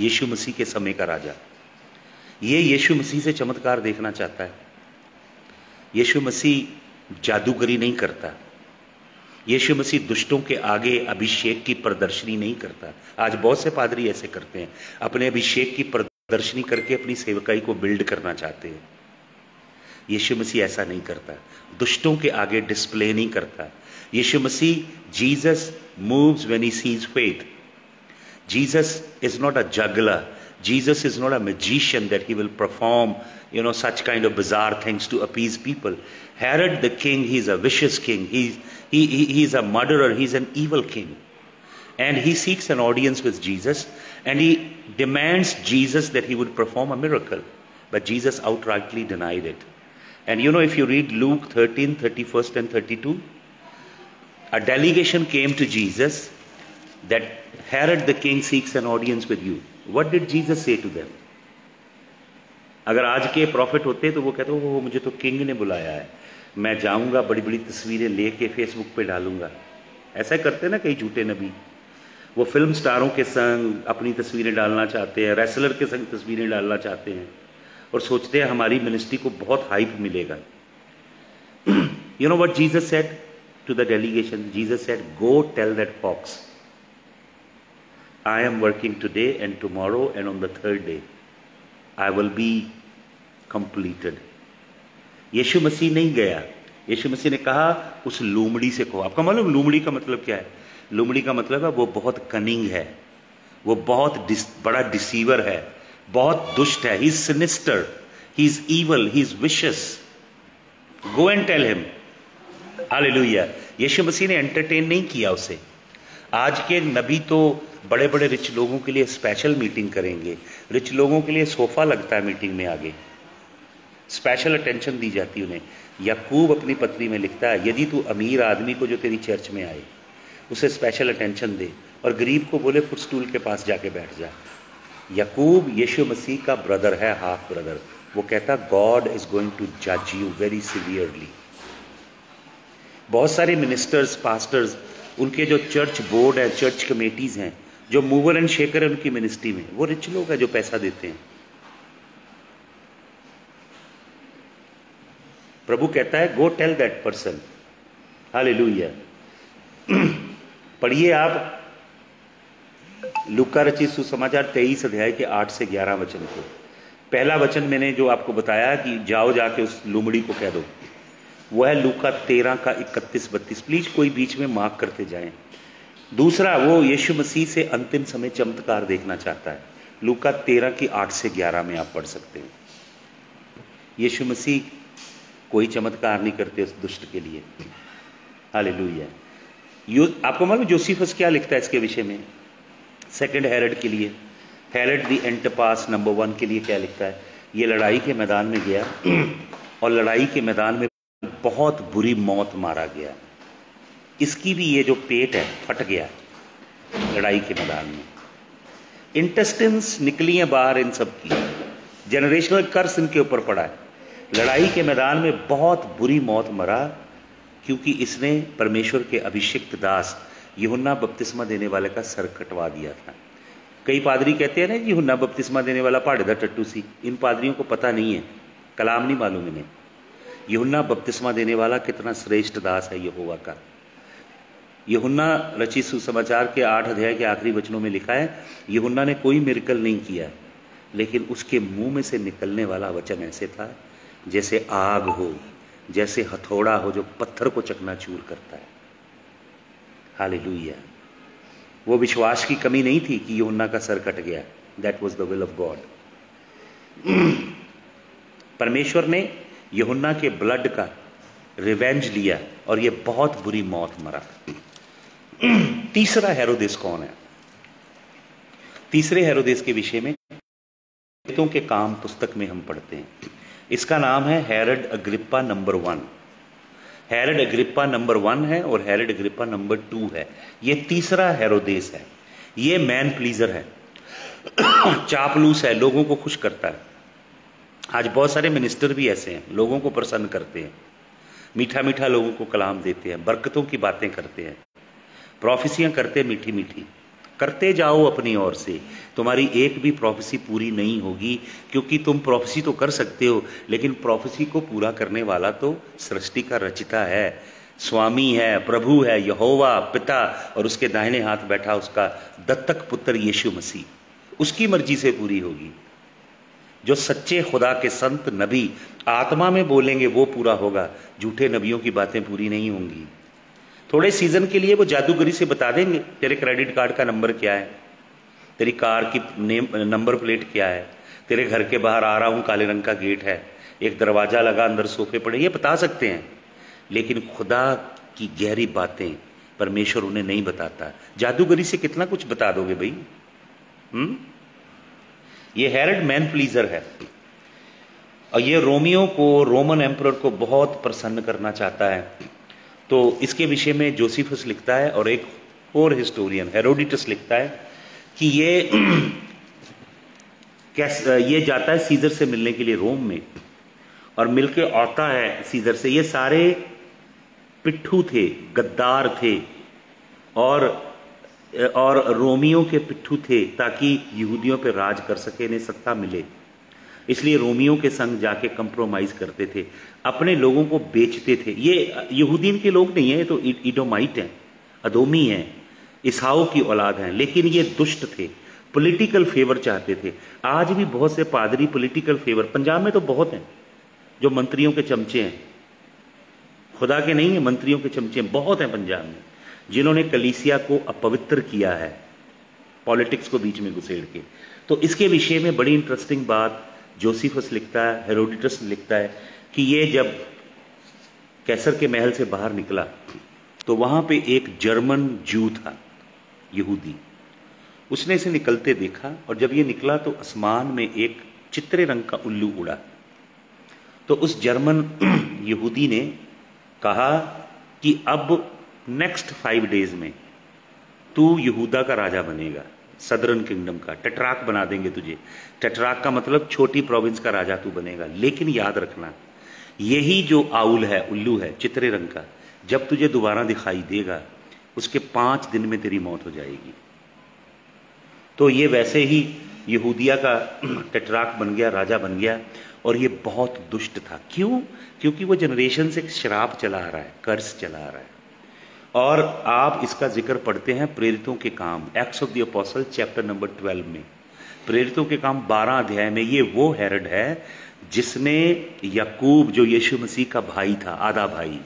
यीशु मसीह के समय का राजा। ये यीशु मसीह से चमत्कार देखना चाहता है। यीशु मसीह जादूगरी नहीं करता। यीशु मसीह दुष्टों के आगे अभिषेक की प्रदर्शनी नहीं करता। आज बहुत से पादरी ऐसे करते हैं, अपने अभिषेक की प्रदर्शनी करके अपनी सेवकाई को बिल्ड करना चाहते हैं। यीशु मसीह ऐसा नहीं करता, दुष्टों के आगे डिस्प्ले नहीं करता। यीशु मसीह, Jesus moves when he sees faith. Jesus is not a juggler, Jesus is not a magician that he will perform, such kind of bizarre things to appease people. Herod the king, he's a vicious king. He's a murderer. He's an evil king. And he seeks an audience with Jesus, and he demands Jesus that he would perform a miracle. But Jesus outrightly denied it. And if you read Luke 13, 31st and 32, a delegation came to Jesus that Herod the king seeks an audience with you. What did Jesus say to them? अगर आज के profit होते तो वो कहते वो मुझे तो किंग ने बुलाया है, मैं जाऊंगा, बड़ी बड़ी तस्वीरें लेके फेसबुक पे डालूंगा। ऐसा करते ना कई झूठे नबी, वो फिल्म स्टारों के संग अपनी तस्वीरें डालना चाहते हैं, रेसलर के संग तस्वीरें डालना चाहते हैं और सोचते हैं हमारी मिनिस्ट्री को बहुत हाइप मिलेगा। You know what Jesus said to the delegation? Jesus said, go tell that fox, I am working today and tomorrow and on the third day I will be completed. यीशु मसीह नहीं गया, यीशु मसीह ने कहा उस लोमड़ी से कहो। आपका मालूम लोमड़ी का मतलब क्या है? लोमड़ी का मतलब है वो बहुत कनिंग है, वो बहुत बड़ा डिसीवर है, बहुत दुष्ट है। He is sinister, he is evil, he is vicious. Go and tell him. Hallelujah. यीशु मसीह ने एंटरटेन नहीं किया उसे। आज के नबी तो बड़े बड़े रिच लोगों के लिए स्पेशल मीटिंग करेंगे, रिच लोगों के लिए सोफा लगता है मीटिंग में, आगे स्पेशल अटेंशन दी जाती है उन्हें। याकूब अपनी पत्री में लिखता है, यदि तू अमीर आदमी को जो तेरी चर्च में आए उसे स्पेशल अटेंशन दे और गरीब को बोले फुटस्टूल के पास जाके बैठ जा। याकूब यीशु मसीह का ब्रदर है, हाफ ब्रदर। वो कहता गॉड इज गोइंग टू जज यू वेरी सीवियरली। बहुत सारे मिनिस्टर्स, पास्टर्स, उनके जो चर्च बोर्ड है, चर्च कमेटीज हैं, जो मूवर एंड शेकर है उनकी मिनिस्ट्री में, वो रिच लोग हैं जो पैसा देते हैं। प्रभु कहता है go tell that person. Hallelujah. पढ़िए आप लूका रचित सुसमाचार 23 अध्याय के 8 से 11 वचन को। पहला वचन मैंने जो आपको बताया कि जाओ जाके उस लोमड़ी को कह दो, वो है लूका 13 का 31-32। प्लीज कोई बीच में मार्क करते जाएं। दूसरा, वो यीशु मसीह से अंतिम समय चमत्कार देखना चाहता है। लूका 13 की 8 से 11 में आप पढ़ सकते हैं। यीशु मसीह कोई चमत्कार नहीं करते उस दुष्ट के लिए। हालेलुया। आपको मालूम जोसेफस क्या लिखता है इसके विषय में? सेकंड हेरोड के लिए, हेरोड द एंटिपास नंबर 1 के लिए क्या लिखता है? ये लड़ाई के मैदान में गया और लड़ाई के मैदान में बहुत बुरी मौत मारा गया। इसकी भी ये जो पेट है फट गया लड़ाई के मैदान में। इंटेस्टिन्स निकली हैं बाहर इन सब की, जनरेशनल कर्स इनके ऊपर पड़ा है। लड़ाई के मैदान में बहुत बुरी मौत मरा क्योंकि इसने परमेश्वर के अभिषिक्त दास यूहन्ना बपतिस्मा देने वाले का सर कटवा दिया था। कई पादरी कहते हैं ना जी यूहन्ना बपतिस्मा देने वाला पाड़ेदा टट्टू सी। इन पादरियों को पता नहीं है, कलाम नहीं मालूम इन्हें। यूहन्ना बपतिस्मा देने वाला कितना श्रेष्ठ दास है यहोवा का। यूहन्ना रचित सुसमाचार के 8 अध्याय के आखिरी वचनों में लिखा है, यूहन्ना ने कोई मिरेकल नहीं किया, लेकिन उसके मुंह में से निकलने वाला वचन ऐसे था जैसे आग हो, जैसे हथौड़ा हो जो पत्थर को चकनाचूर करता है। हालेलुया। वो विश्वास की कमी नहीं थी कि यूहन्ना का सर कट गया। That was the will of God. परमेश्वर ने यूहन्ना के ब्लड का रिवेंज लिया और ये बहुत बुरी मौत मरा। तीसरा हेरोदेस कौन है? तीसरे हेरोदेस के विषय में प्रेरितों के काम पुस्तक में हम पढ़ते हैं। इसका नाम है Herod Agrippa number 1। Herod Agrippa number 1 है और हेरोड अग्रिप्पा नंबर 2 है। ये तीसरा हेरोदेस है। ये मैन प्लीजर है, चापलूस है, लोगों को खुश करता है। आज बहुत सारे मिनिस्टर भी ऐसे हैं, लोगों को प्रसन्न करते हैं, मीठा मीठा लोगों को कलाम देते हैं, बरकतों की बातें करते हैं, प्रोफेसियां करते हैं मीठी मीठी। करते जाओ अपनी ओर से, तुम्हारी एक भी प्रोफेसी पूरी नहीं होगी, क्योंकि तुम प्रोफेसी तो कर सकते हो, लेकिन प्रोफेसी को पूरा करने वाला तो सृष्टि का रचिता है, स्वामी है, प्रभु है, यहोवा पिता, और उसके दाहिने हाथ बैठा उसका दत्तक पुत्र यीशु मसीह। उसकी मर्जी से पूरी होगी। जो सच्चे खुदा के संत नबी आत्मा में बोलेंगे वो पूरा होगा। झूठे नबियों की बातें पूरी नहीं होंगी। थोड़े सीजन के लिए वो जादूगरी से बता देंगे तेरे क्रेडिट कार्ड का नंबर क्या है, तेरी कार की नंबर प्लेट क्या है, तेरे घर के बाहर आ रहा हूं काले रंग का गेट है, एक दरवाजा लगा, अंदर सोफे पड़े, ये बता सकते हैं। लेकिन खुदा की गहरी बातें परमेश्वर उन्हें नहीं बताता। जादूगरी से कितना कुछ बता दोगे भाई। ये हेरोड मैन प्लीजर है, और ये रोमियो को, रोमन एम्परर को बहुत प्रसन्न करना चाहता है। तो इसके विषय में जोसेफस लिखता है, और एक और हिस्टोरियन हेरोडोटस लिखता है कि ये जाता है सीजर से मिलने के लिए रोम में, और मिलके आता है सीजर से। ये सारे पिट्ठू थे, गद्दार थे, और रोमियो के पिट्ठू थे, ताकि यहूदियों पे राज कर सके, इन्हें सत्ता मिले। इसलिए रोमियो के संग जाके कंप्रोमाइज करते थे, अपने लोगों को बेचते थे। ये यहूदीन के लोग नहीं है, ये तो इडोमाइट हैं, अदोमी हैं, इसाओ की औलाद हैं, लेकिन ये दुष्ट थे, पॉलिटिकल फेवर चाहते थे। आज भी बहुत से पादरी पॉलिटिकल फेवर, पंजाब में तो बहुत हैं जो मंत्रियों के चमचे हैं, खुदा के नहीं है, मंत्रियों के चमचे बहुत हैं पंजाब में, जिन्होंने कलीसिया को अपवित्र किया है पॉलिटिक्स को बीच में घुसेड़ के। तो इसके विषय में बड़ी इंटरेस्टिंग बात जोसेफस लिखता है, हेरोडोटस लिखता है कि ये जब कैसर के महल से बाहर निकला तो वहां पे एक जर्मन जू था, यहूदी, उसने इसे निकलते देखा, और जब ये निकला तो आसमान में एक चित्रे रंग का उल्लू उड़ा। तो उस जर्मन यहूदी ने कहा कि अब नेक्स्ट 5 डेज में तू यहूदा का राजा बनेगा, सदर्न किंगडम का, टेट्रार्क बना देंगे तुझे। टेट्रार्क का मतलब छोटी प्रोविंस का राजा तू बनेगा। लेकिन याद रखना, यही जो आउल है, उल्लू है चित्रे रंग का, जब तुझे दोबारा दिखाई देगा उसके 5 दिन में तेरी मौत हो जाएगी। तो ये वैसे ही यहूदिया का टेट्रार्क बन गया, राजा बन गया, और ये बहुत दुष्ट था। क्यों? क्योंकि वो जनरेशन से एक श्राप चला आ रहा है, कर्स चला आ रहा है। और आप इसका जिक्र पढ़ते हैं प्रेरितों के काम, acts of the apostle chapter number 12 में, प्रेरितों के काम 12 अध्याय में। ये वो हेरोड है जिसने याकूब, जो यीशु मसीह का भाई था, आधा भाई,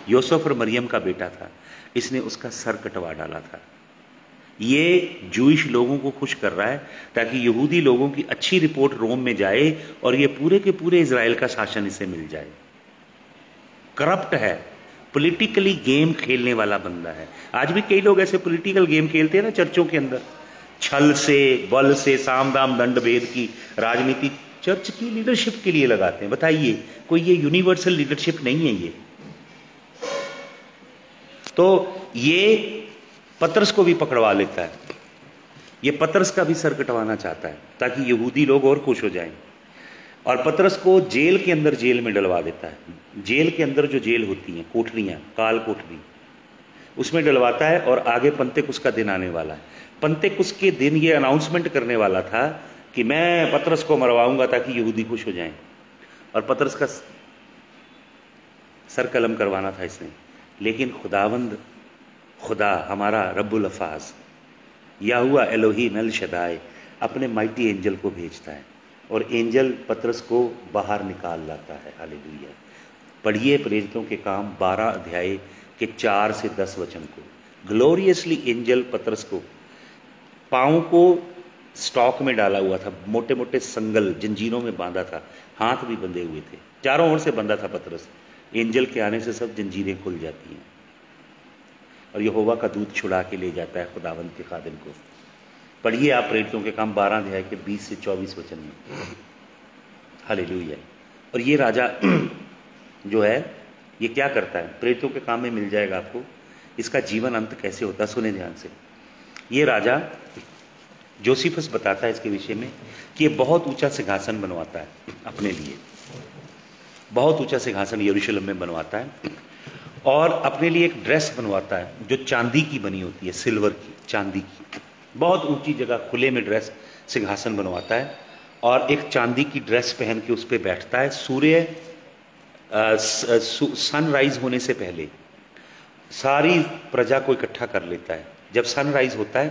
यूसुफ और मरियम का बेटा था, इसने उसका सर कटवा डाला था। ये जूइश लोगों को खुश कर रहा है ताकि यहूदी लोगों की अच्छी रिपोर्ट रोम में जाए और ये पूरे के पूरे इजराइल का शासन इसे मिल जाए। करप्ट है, पॉलिटिकली गेम खेलने वाला बंदा है। आज भी कई लोग ऐसे पॉलिटिकल गेम खेलते हैं ना चर्चों के अंदर, छल से, बल से, साम दाम दंड भेद की राजनीति चर्च की लीडरशिप के लिए लगाते हैं। बताइए, कोई ये यूनिवर्सल लीडरशिप नहीं है ये। तो ये पतरस को भी पकड़वा लेता है, ये पतरस का भी सर कटवाना चाहता है ताकि यहूदी लोग और खुश हो जाएं, और पतरस को जेल के अंदर, जेल में डलवा देता है। जेल के अंदर जो जेल होती हैं, कोठरियां, काल कोठरी, उसमें डलवाता है। और आगे पंतेकुस का दिन आने वाला है। पंतेकुस के दिन ये अनाउंसमेंट करने वाला था कि मैं पतरस को मरवाऊंगा ताकि यहूदी खुश हो जाएं, और पतरस का सर कलम करवाना था इसने। लेकिन खुदावंद, खुदा हमारा रब्बुल अफ़ाज, याहुआ एलोहीम एल शदाई, अपने माइटी एंजल को भेजता है, और एंजल पतरस को बाहर निकाल लाता है। हालेलुया। पढ़िए प्रेरितों के काम 12 अध्याय के 4 से 10 वचन को। ग्लोरियसली एंजल पतरस को, पाँव को स्टॉक में डाला हुआ था, मोटे मोटे संगल जंजीरों में बांधा था, हाथ भी बंधे हुए थे, चारों ओर से बंधा था पतरस। एंजल के आने से सब जंजीरें खुल जाती हैं, और यहोवा का दूत छुड़ा के ले जाता है खुदावंद के खादिम को। पढ़िए आप प्रेरितों के काम 12 अध्याय के 20 से 24 वचन में। हालेलुया। और ये राजा जो है, ये क्या करता है, प्रेरितों के काम में मिल जाएगा आपको इसका जीवन अंत कैसे होता है। सुने ध्यान से। ये राजा जोसेफस बताता है इसके विषय में कि ये बहुत ऊंचा सिंहासन बनवाता है अपने लिए, बहुत ऊंचा सिंहासन यरूशलेम में बनवाता है, और अपने लिए एक ड्रेस बनवाता है जो चांदी की बनी होती है, सिल्वर की, चांदी की, बहुत ऊंची जगह खुले में ड्रेस, सिंहासन बनवाता है, और एक चांदी की ड्रेस पहन के उस पर बैठता है। सूर्य सनराइज होने से पहले सारी प्रजा को इकट्ठा कर लेता है। जब सनराइज होता है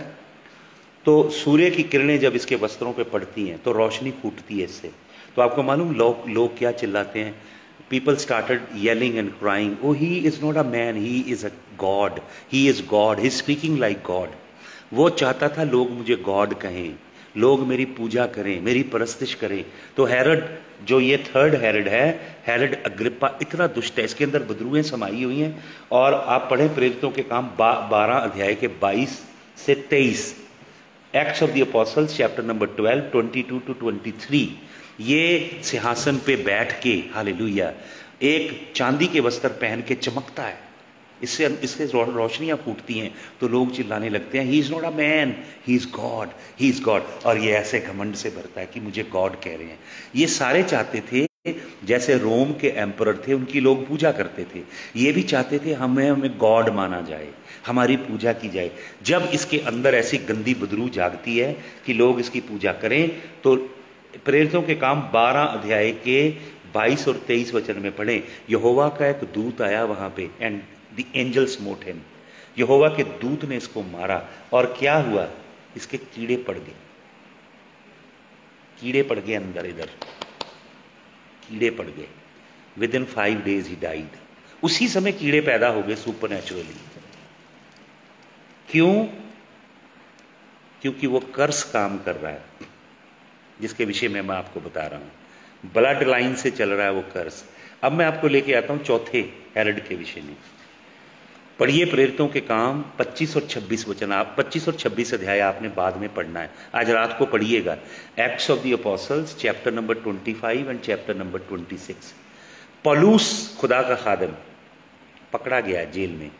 तो सूर्य की किरणें जब इसके वस्त्रों पे पड़ती हैं तो रोशनी फूटती है इससे। तो आपको मालूम लोग क्या चिल्लाते हैं? People started yelling and crying, oh, he is not a man, he is a God, he is God, he is speaking like God. वो चाहता था लोग मुझे गॉड कहें, लोग मेरी पूजा करें, मेरी परस्तिश करें। तो हेरोड, जो ये थर्ड हेरोड है, हेरोड अग्रिप्पा, इतना दुष्ट है, इसके अंदर बदरूएं समाई हुई हैं। और आप पढ़ें प्रेरितों के काम 12 अध्याय के 22 से 23, acts of the Apostles chapter number 12, 22 to 23। ये सिंहासन पे बैठ के, हालेलुया, एक चांदी के वस्त्र पहन के चमकता है, इससे रोशनियां फूटती हैं, तो लोग चिल्लाने लगते हैं, he is not a man, he is God, he is God. और ये ऐसे घमंड से भरता है कि मुझे गॉड कह रहे हैं। ये सारे चाहते थे, जैसे रोम के एम्परर थे, उनकी लोग पूजा करते थे, ये भी चाहते थे हमें गॉड माना जाए, हमारी पूजा की जाए। जब इसके अंदर ऐसी गंदी बदरू जागती है कि लोग इसकी पूजा करें, तो प्रेरितों के काम 12 अध्याय के 22 और 23 वचन में पढ़ें, यहोवा का एक दूत आया वहां पे, and the angel smote him. यहोवा के दूत ने इसको मारा, और क्या हुआ, इसके कीड़े पड़ गए, कीड़े पड़ गए अंदर, इधर कीड़े पड़ गए। With in 5 days he died. उसी समय कीड़े पैदा हो गए सुपरनैचुरली। क्यों? क्योंकि वो कर्स काम कर रहा है, जिसके विषय में मैं आपको बता रहा हूं। ब्लड लाइन से चल रहा है वो कर्स। अब मैं आपको लेके आता हूं चौथे हेरोड के विषय में। पढ़िए प्रेरितों के काम 25 और 26 वचन। आप 25 और 26 अध्याय आपने बाद में पढ़ना है, आज रात को पढ़िएगा। Acts of the Apostles chapter number 25 and chapter number 26। पौलुस, खुदा का खादिम, पकड़ा गया है जेल में,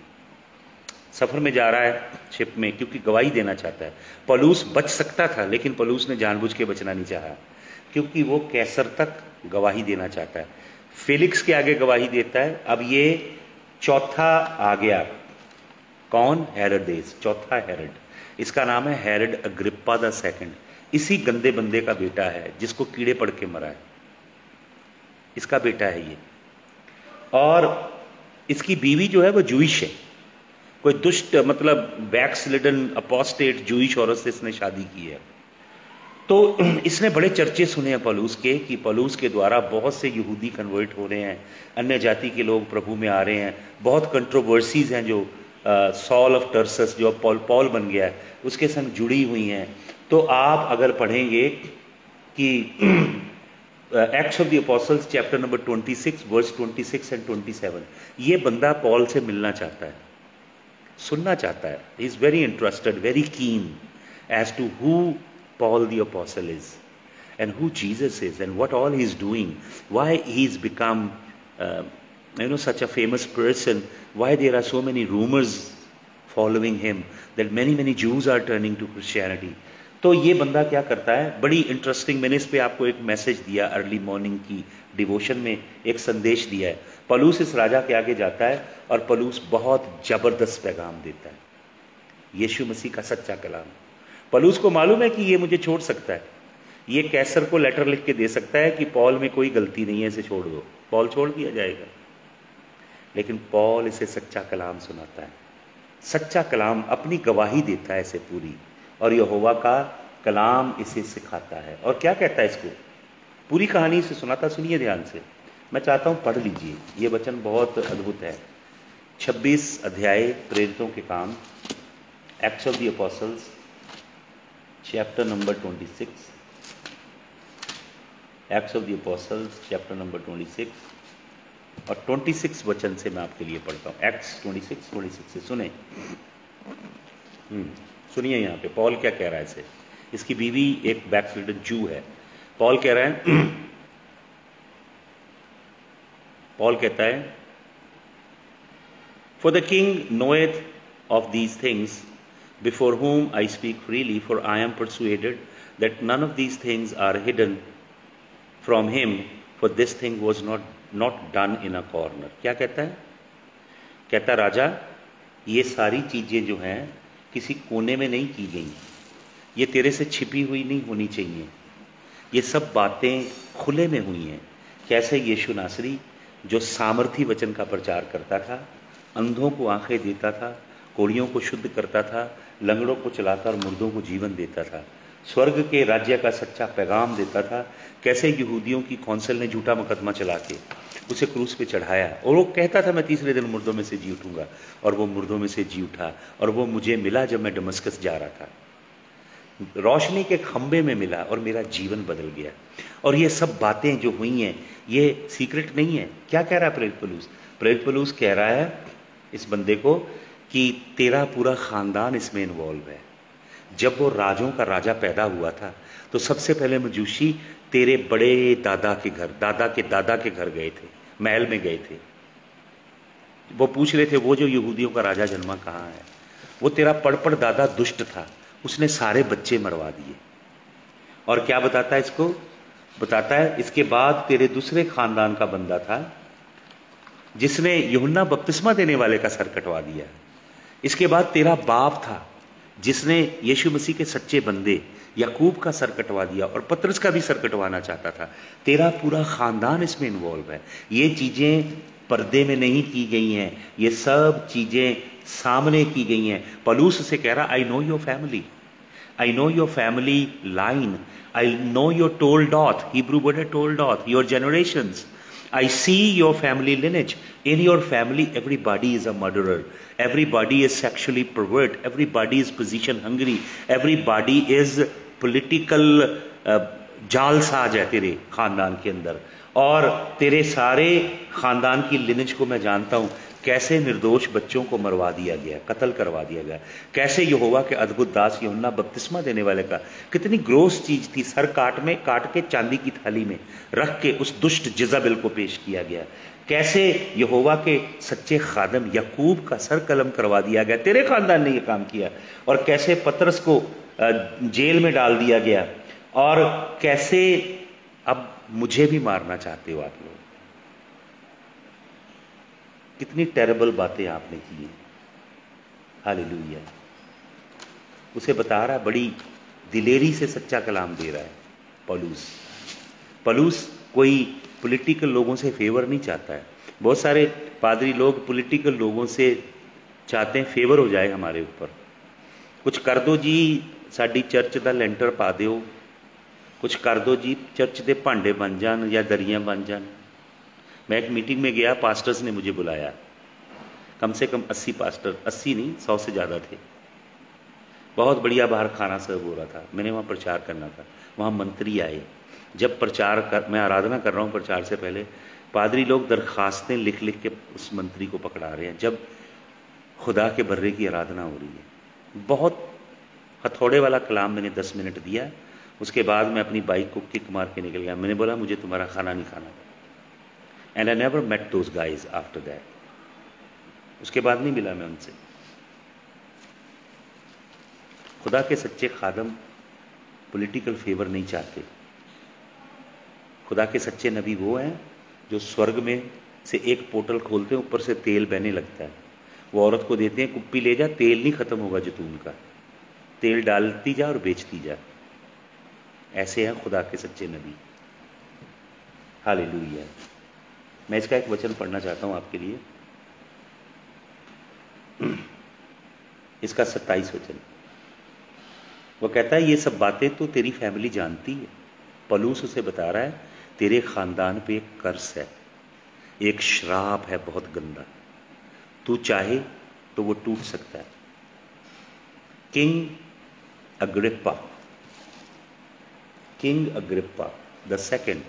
सफर में जा रहा है शिप में, क्योंकि गवाही देना चाहता है। पौलुस बच सकता था, लेकिन पौलुस ने जानबूझ के बचना नहीं चाहा, क्योंकि वो कैसर तक गवाही देना चाहता है। फेलिक्स के आगे गवाही देता है। अब ये चौथा आ गया, कौन? हेरोदेस, चौथा हेरोड। इसका नाम है हेरोड अग्रिप्पा द सेकंड। इसी गंदे बंदे का बेटा है जिसको कीड़े पड़ के मरा है, इसका बेटा है ये। और इसकी बीवी जो है वो जूइश है, कोई दुष्ट, मतलब बैकस्लिडन अपोस्टेट जूइश औरत से इसने शादी की है। तो इसने बड़े चर्चे सुने हैं पौलुस के, कि पौलुस के द्वारा बहुत से यहूदी कन्वर्ट हो रहे हैं, अन्य जाति के लोग प्रभु में आ रहे हैं। बहुत कंट्रोवर्सीज हैं जो सॉल ऑफ टर्सस, जो पॉल बन गया है, उसके संग जुड़ी हुई हैं। तो आप अगर पढ़ेंगे कि Acts of the Apostles chapter number 26 verse 26 and 27, ये बंदा पॉल से मिलना चाहता है, सुनना चाहता है। He is very interested, very keen as to who Paul the apostle is, and who Jesus is, and what all he's doing, why he's become such a famous person, why there are so many rumors following him, that many Jews are turning to Christianity. तो ये बंदा क्या करता है, बड़ी interesting, मैंने इस पे आपको एक मैसेज दिया अर्ली मॉर्निंग की डिवोशन में, एक संदेश दिया है। पौलुस इस राजा के आगे जाता है और पौलुस बहुत जबरदस्त पैगाम देता है, यीशु मसीह का सच्चा कलाम। पौलुस को मालूम है कि ये मुझे छोड़ सकता है, ये कैसर को लेटर लिख के दे सकता है कि पॉल में कोई गलती नहीं है, इसे छोड़ दो, पॉल छोड़ दिया जाएगा। लेकिन पॉल इसे सच्चा कलाम सुनाता है, सच्चा कलाम, अपनी गवाही देता है इसे पूरी, और यहोवा का कलाम इसे सिखाता है। और क्या कहता है इसको, पूरी कहानी से सुनाता। सुनिए ध्यान से, मैं चाहता हूं पढ़ लीजिए, ये वचन बहुत अद्भुत है। 26 अध्याय प्रेरितों के काम, acts of the Apostles chapter number 26, acts of the Apostles chapter number 26 और 26 वचन से मैं आपके लिए पढ़ता हूँ। एक्ट्स 26 से सुने, सुनिए यहाँ पे पॉल क्या कह रहा है इसे। इसकी बीवी एक बैकस्लिडन जू है। पॉल कह रहा है, पॉल कहता है, for the king knoweth of these things before whom I speak freely, for I am persuaded that none of these things are hidden from him, for this thing was not done in a corner. क्या कहता है? कहता राजा, ये सारी चीजें जो हैं किसी कोने में नहीं की गई, ये तेरे से छिपी हुई नहीं होनी चाहिए, ये सब बातें खुले में हुई हैं। कैसे यीशु नासरी जो सामर्थी वचन का प्रचार करता था, अंधों को आंखें देता था, कोढ़ियों को शुद्ध करता था, लंगड़ों को चलाता और मुर्दों को जीवन देता था, स्वर्ग के राज्य का सच्चा पैगाम देता था। कैसे यहूदियों की कौंसिल ने झूठा मुकदमा चला के उसे क्रूस पे चढ़ाया, और वो कहता था मैं तीसरे दिन मुर्दों में से जी उठूंगा, और वो मुर्दों में से जी उठा, और वो मुझे मिला जब मैं दमस्कस जा रहा था, रोशनी के खंबे में मिला और मेरा जीवन बदल गया। और ये सब बातें जो हुई हैं ये सीक्रेट नहीं है। क्या कह रहा है प्रेरित पौलुस? प्रेरित पौलुस कह रहा है इस बंदे को कि तेरा पूरा खानदान इसमें इन्वॉल्व है। जब वो राजों का राजा पैदा हुआ था तो सबसे पहले मजूसी तेरे बड़े दादा के घर, दादा के घर गए थे, महल में गए थे। वो पूछ रहे थे वो जो यहूदियों का राजा जन्मा कहाँ है? वो तेरा पड़पड़ दादा दुष्ट था, उसने सारे बच्चे मरवा दिए। और क्या बताता है इसको? बताता है इसके बाद तेरे दूसरे खानदान का बंदा था जिसने यूहन्ना बपतिस्मा देने वाले का सर कटवा दिया। इसके बाद तेरा बाप था जिसने यीशु मसीह के सच्चे बंदे याकूब का सर कटवा दिया और पतरस का भी सर कटवाना चाहता था। तेरा पूरा खानदान इसमें इन्वॉल्व है। ये चीजें पर्दे में नहीं की गई हैं, ये सब चीजें सामने की गई हैं। पौलुस से कह रहा I know your family, I know your family line. I know your toldot. Hebrew word है toldot. Your generations. I see your family lineage. In your family, everybody is a murderer. Everybody is sexually pervert. Everybody is position hungry. Everybody is political जालसाज है तेरे खानदान के अंदर। और तेरे सारे खानदान की लिनेज को मैं जानता हूं, कैसे निर्दोष बच्चों को मरवा दिया गया, कत्ल करवा दिया गया। कैसे यहोवा के अद्भुत दास यूहन्ना बपतिस्मा देने वाले का कितनी ग्रोस चीज थी, सर काट के चांदी की थाली में रख के उस दुष्ट जिजाबेल को पेश किया गया। कैसे यहोवा के सच्चे खादम याकूब का सर कलम करवा दिया गया, तेरे खानदान ने यह काम किया। और कैसे पतरस को जेल में डाल दिया गया, और कैसे अब मुझे भी मारना चाहते हो आप लोग। कितनी टेरेबल बातें आपने की हैं। हालेलुया। उसे बता रहा है, बड़ी दिलेरी से सच्चा कलाम दे रहा है पौलुस कोई पॉलिटिकल लोगों से फेवर नहीं चाहता है। बहुत सारे पादरी लोग पॉलिटिकल लोगों से चाहते हैं फेवर हो जाए हमारे ऊपर। कुछ कर दो जी, साडी चर्च का लेंटर पा दो, कुछ कर दो जी, चर्च के भांडे बन जान या दरियां बन जान। मैं एक मीटिंग में गया, पास्टर्स ने मुझे बुलाया, कम से कम 80 पास्टर, 80 नहीं 100 से ज़्यादा थे। बहुत बढ़िया बाहर खाना सर्व हो रहा था, मैंने वहाँ प्रचार करना था। वहाँ मंत्री आए। जब मैं आराधना कर रहा हूँ, प्रचार से पहले पादरी लोग दरखास्तें लिख लिख के उस मंत्री को पकड़ा रहे हैं, जब खुदा के बर्रे की आराधना हो रही है। बहुत हथौड़े वाला कलाम मैंने 10 मिनट दिया। उसके बाद मैं अपनी बाइक को किक मार के निकल गया। मैंने बोला मुझे तुम्हारा खाना नहीं खाना। And I never met those guys after that. उसके बाद नहीं मिला मैं उनसे। खुदा के सच्चे खादम पॉलिटिकल फेवर नहीं चाहते। खुदा के सच्चे नबी वो हैं जो स्वर्ग में से एक पोर्टल खोलते हैं, ऊपर से तेल बहने लगता है। वो औरत को देते हैं, कुप्पी ले जा, तेल नहीं खत्म होगा जैतून का, तेल डालती जा और बेचती जा। ऐसे हैं खुदा के सच्चे नबी। हालेलुया। मैं इसका एक वचन पढ़ना चाहता हूं आपके लिए, इसका 27 वचन। वो कहता है ये सब बातें तो तेरी फैमिली जानती है। पौलुस उसे बता रहा है तेरे खानदान पे एक कर्स है, एक श्राप है बहुत गंदा, तू चाहे तो वो टूट सकता है। King Agrippa the second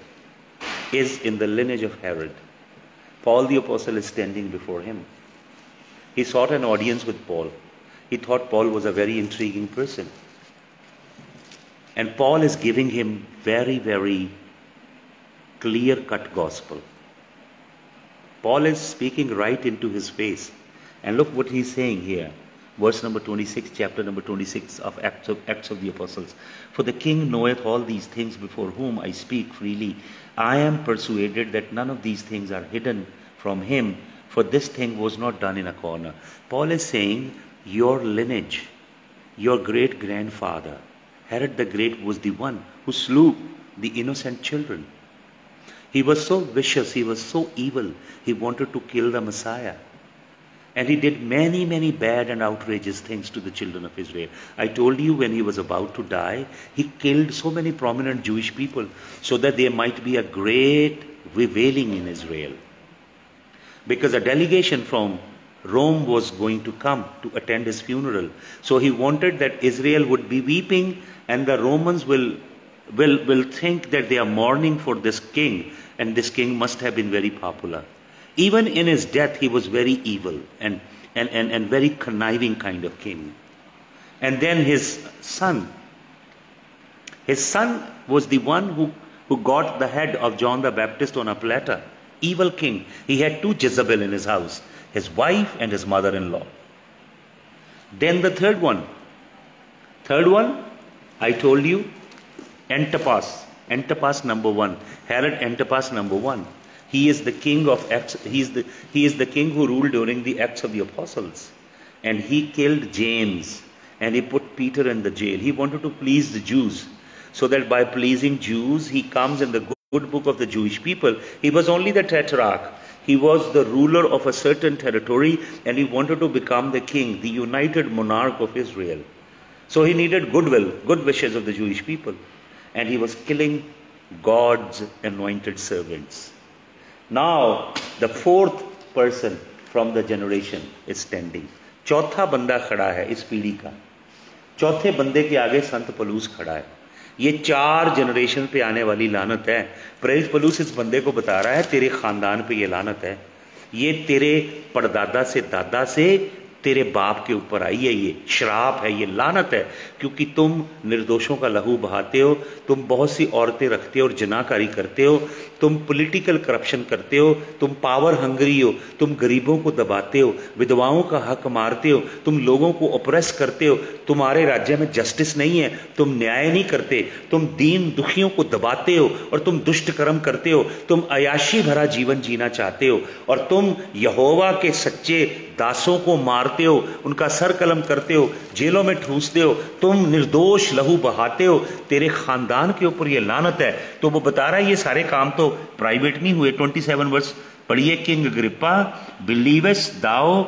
is in the lineage of Herod. Paul the apostle is standing before him. He sought an audience with Paul. He thought Paul was a very intriguing person. And Paul is giving him very, very clear-cut gospel. Paul is speaking right into his face. And look what he's saying here. Verse number 26, chapter number 26 of Acts of the Apostles. For the king knoweth all these things before whom I speak freely. I am persuaded that none of these things are hidden from him, for this thing was not done in a corner. Paul is saying, your lineage, your great-grandfather, Herod the Great, was the one who slew the innocent children. He was so vicious, he was so evil, he wanted to kill the Messiah. And he did many bad and outrageous things to the children of Israel. I told you when he was about to die, he killed so many prominent Jewish people so that there might be a great wailing in Israel. Because a delegation from Rome was going to come to attend his funeral. So he wanted that Israel would be weeping and the Romans will think that they are mourning for this king, and this king must have been very popular. Even in his death, he was very evil and very conniving kind of king. And then his son was the one who got the head of John the Baptist on a platter. Evil king. He had two Jezebel in his house, his wife and his mother-in-law. Then the third one, I told you, Antipas number 1, Herod Antipas number 1. He is the king of Acts. He is the king who ruled during the Acts of the Apostles, and he killed James and he put Peter in the jail. He wanted to please the Jews, so that by pleasing Jews he comes in the good book of the Jewish people. He was only the tetrarch. He was the ruler of a certain territory, and he wanted to become the king, the united monarch of Israel. So he needed goodwill, good wishes of the Jewish people, and he was killing God's anointed servants. Now, the fourth person from the generation is standing. चौथा बंदा खड़ा है इस पीढ़ी का. चौथे बंदे के आगे संत पलूस खड़ा है. ये 4 जनरेशन पे आने वाली लानत है. प्रेरित पलूस इस बंदे को बता रहा है, तेरे खानदान पे ये लानत है. ये तेरे परदादा से दादा से तेरे बाप के ऊपर आई है. ये श्राप है, ये लानत है, क्योंकि तुम निर्दोषों का लहू बहाते हो, तुम बहुत सी औरतें रखते हो और जनाकारी करते हो, तुम पॉलिटिकल करप्शन करते हो, तुम पावर हंगरी हो, तुम गरीबों को दबाते हो, विधवाओं का हक मारते हो, तुम लोगों को ऑप्रेस करते हो, तुम्हारे राज्य में जस्टिस नहीं है, तुम न्याय नहीं करते, तुम दीन दुखियों को दबाते हो और तुम दुष्ट कर्म करते हो, तुम अयाशी भरा जीवन जीना चाहते हो और तुम यहोवा के सच्चे दासों को मारते हो, उनका सर कलम करते हो, जेलों में ठूसते हो, तुम निर्दोष लहू बहाते हो, तेरे खानदान के ऊपर ये लानत है. तो वो बता रहा है ये सारे काम तो प्राइवेट नहीं हुए. 27 वर्ष पढ़िए. King Agrippa, believest thou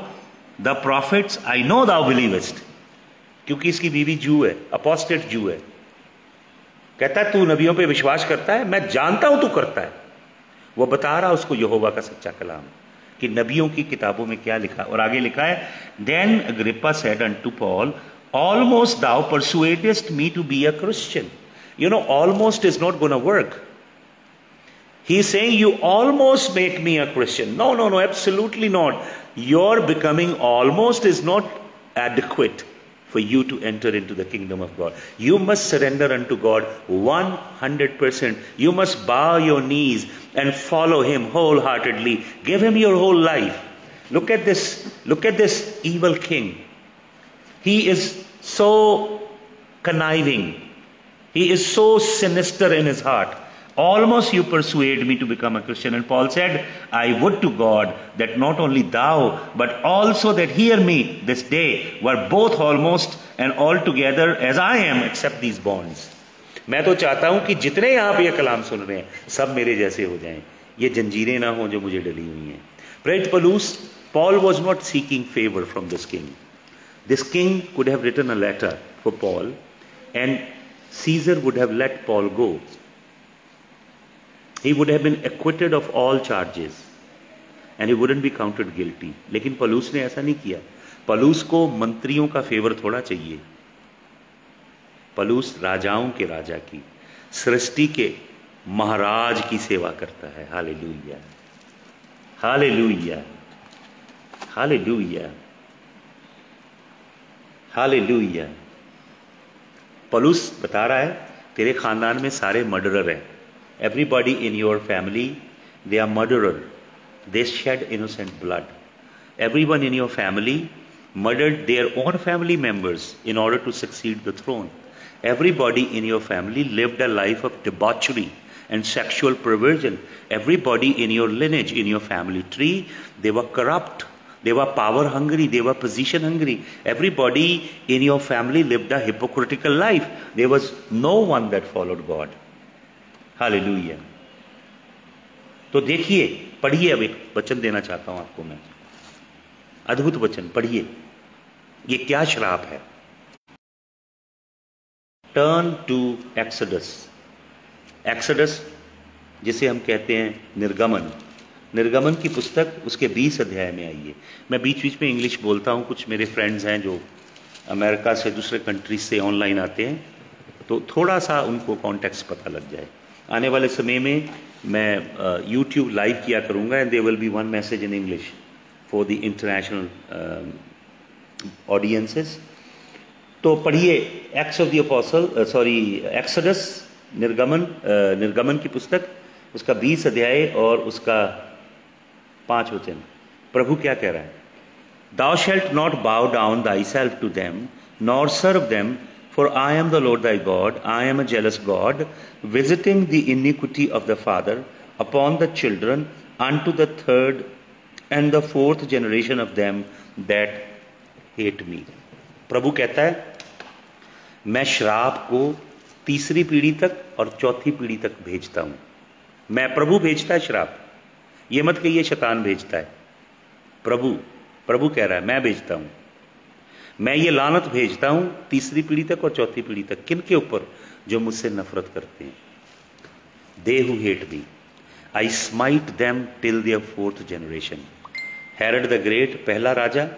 the prophets? I know thou believest. क्योंकि इसकी बीवी जू है, अपोस्टेट जू है. कहता है तू नबियों पे विश्वास करता है, मैं जानता हूं तू करता है. वो बता रहा उसको यहोवा का सच्चा कलाम कि नबियों की किताबों में क्या लिखा. और आगे लिखा है, then Agrippa said unto Paul, almost thou persuadest me to be a Christian. You know, almost is not going to work. He is saying you almost make me a Christian. No, absolutely not. Your becoming almost is not adequate for you to enter into the kingdom of God. You must surrender unto God 100%. You must bow your knees and follow him wholeheartedly. Give him your whole life. Look at this evil king. He is so conniving. He is so sinister in his heart. Almost you persuade me to become a Christian. And Paul said, I would to God that not only thou, but also that hear me this day were both almost and altogether as I am, except these bonds. मैं तो चाहता हूं कि जितने यहां पे ये कलाम सुन रहे हैं सब मेरे जैसे हो जाएं, ये जंजीरें ना हो जो मुझे डली हुई हैं. Praise Paulus, Paul was not seeking favor from this king. This king could have written a letter for Paul, and Caesar would have let Paul go. He would have been acquitted of all charges and he wouldn't be counted guilty. लेकिन पलूस ने ऐसा नहीं किया. पलूस को मंत्रियों का favour थोड़ा चाहिए. पलूस राजाओं के राजा की, सृष्टि के महाराज की सेवा करता है. Hallelujah, hallelujah, hallelujah, hallelujah. Palus बता रहा है तेरे खानदान में सारे मर्डरर हैं. Everybody in your family, they are murderer. They shed innocent blood. Everyone in your family murdered their own family members in order to succeed the throne. Everybody in your family lived a life of debauchery and sexual perversion. Everybody in your lineage, in your family tree, they were corrupt. They were power hungry. They were position hungry. Everybody in your family lived a hypocritical life. There was no one that followed God. Hallelujah. तो देखिए, पढ़िए. अब एक वचन देना चाहता हूं आपको मैं. अद्भुत वचन पढ़िए, ये क्या श्राप है। Turn to exodus. एक्सोडस जिसे हम कहते हैं निर्गमन, निर्गमन की पुस्तक उसके 20 अध्याय में आइए। मैं बीच बीच में इंग्लिश बोलता हूँ, कुछ मेरे फ्रेंड्स हैं जो अमेरिका से दूसरे कंट्रीज से ऑनलाइन आते हैं, तो थोड़ा सा उनको कॉन्टेक्स्ट पता लग जाए। आने वाले समय में मैं यूट्यूब लाइव किया करूँगा and there will be one message in English for the international audiences. तो पढ़िए Acts of the Apostle, Exodus, निर्गमन की पुस्तक, उसका 20 अध्याय और उसका 5 वचन। प्रभु क्या कह रहा है? Thou shalt not bow down thyself to them, nor serve them, for I am the Lord thy God. I am a jealous God, visiting the iniquity of the father upon the children unto the third and the fourth generation of them that hate me. प्रभु कहता है मैं श्राप को तीसरी पीढ़ी तक और चौथी पीढ़ी तक भेजता हूं। मैं, प्रभु भेजता है श्राप, ये मत कहिए शैतान भेजता है। प्रभु कह रहा है मैं भेजता हूं, मैं ये लानत भेजता हूं तीसरी पीढ़ी तक और चौथी पीढ़ी तक। किन के ऊपर? जो मुझसे नफरत करते हैं। They who hate me, I smite them till their fourth generation. Herod the Great पहला राजा,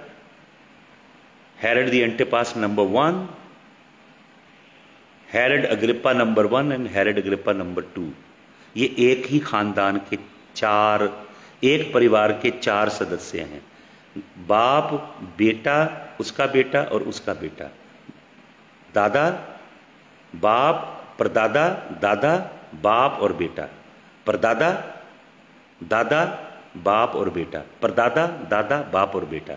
Herod the Antipas number 1, Herod Agrippa number 1 and Herod Agrippa number 2। ये एक ही खानदान के एक परिवार के 4 सदस्य हैं। बाप, बेटा, उसका बेटा और उसका बेटा, दादा, बाप, परदादा, दादा, बाप और बेटा, परदादा, दादा, बाप और बेटा, परदादा, दादा, बाप और बेटा।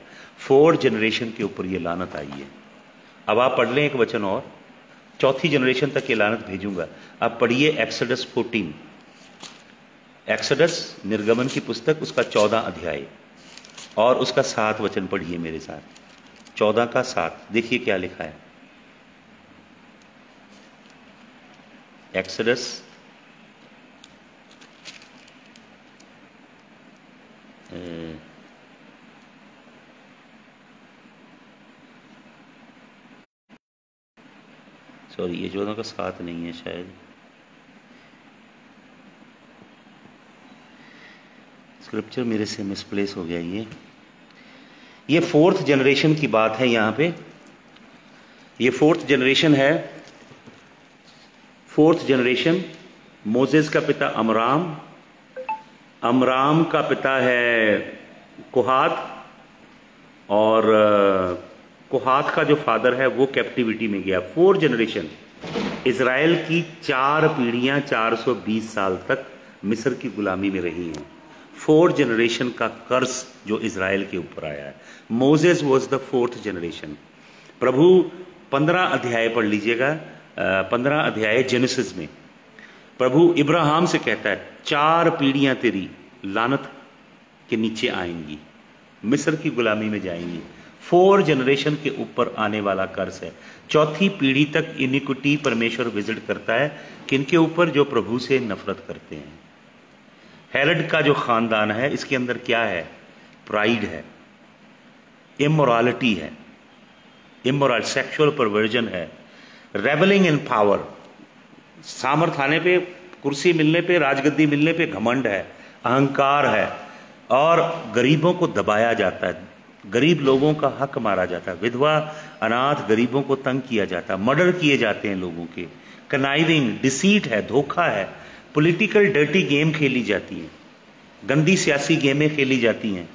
4 जनरेशन के ऊपर ये लानत आई है। अब आप पढ़ लें एक वचन और, चौथी जनरेशन तक ये लानत भेजूंगा। आप पढ़िए एक्सोडस 14, एक्सोडस निर्गमन की पुस्तक उसका 14 अध्याय और उसका 7 वचन पढ़िए मेरे साथ। 14 का 7 देखिए क्या लिखा है। एक्सोडस सॉरी, ये 14 का 7 नहीं है शायद, स्क्रिप्चर मेरे से मिसप्लेस हो गया। ये 4th जनरेशन की बात है यहाँ पे। ये 4th जनरेशन है। 4th जनरेशन, मोजेस का पिता अमराम, अमराम का पिता है कोहात, और कोहात का जो फादर है वो कैप्टिविटी में गया। 4 जनरेशन, इजराइल की 4 पीढ़ियां 420 साल तक मिस्र की गुलामी में रही हैं। 4 जनरेशन का कर्स जो इजराइल के ऊपर आया है। Moses was the 4th generation. प्रभु 15 अध्याय पढ़ लीजिएगा, 15 अध्याय जेनेसिस में प्रभु इब्राहिम से कहता है 4 पीढ़ियां तेरी लानत के नीचे आएंगी, मिस्र की गुलामी में जाएंगी। 4 जनरेशन के ऊपर आने वाला कर्ज है। चौथी पीढ़ी तक इनिक्विटी परमेश्वर विजिट करता है। किनके ऊपर? जो प्रभु से नफरत करते हैं। हेरोड का जो खानदान है इसके अंदर क्या है? प्राइड है, इमोरालिटी है, इमोरल सेक्सुअल परवर्जन है, रेवलिंग इन पावर, सामर्थ आने पे, कुर्सी मिलने पे, राजगद्दी मिलने पे घमंड है, अहंकार है, और गरीबों को दबाया जाता है, गरीब लोगों का हक मारा जाता है, विधवा अनाथ गरीबों को तंग किया जाता है, मर्डर किए जाते हैं लोगों के, कनाइविंग, डिसीट है, धोखा है, पॉलिटिकल डर्टी गेम खेली जाती है, गंदी सियासी गेमें खेली जाती हैं,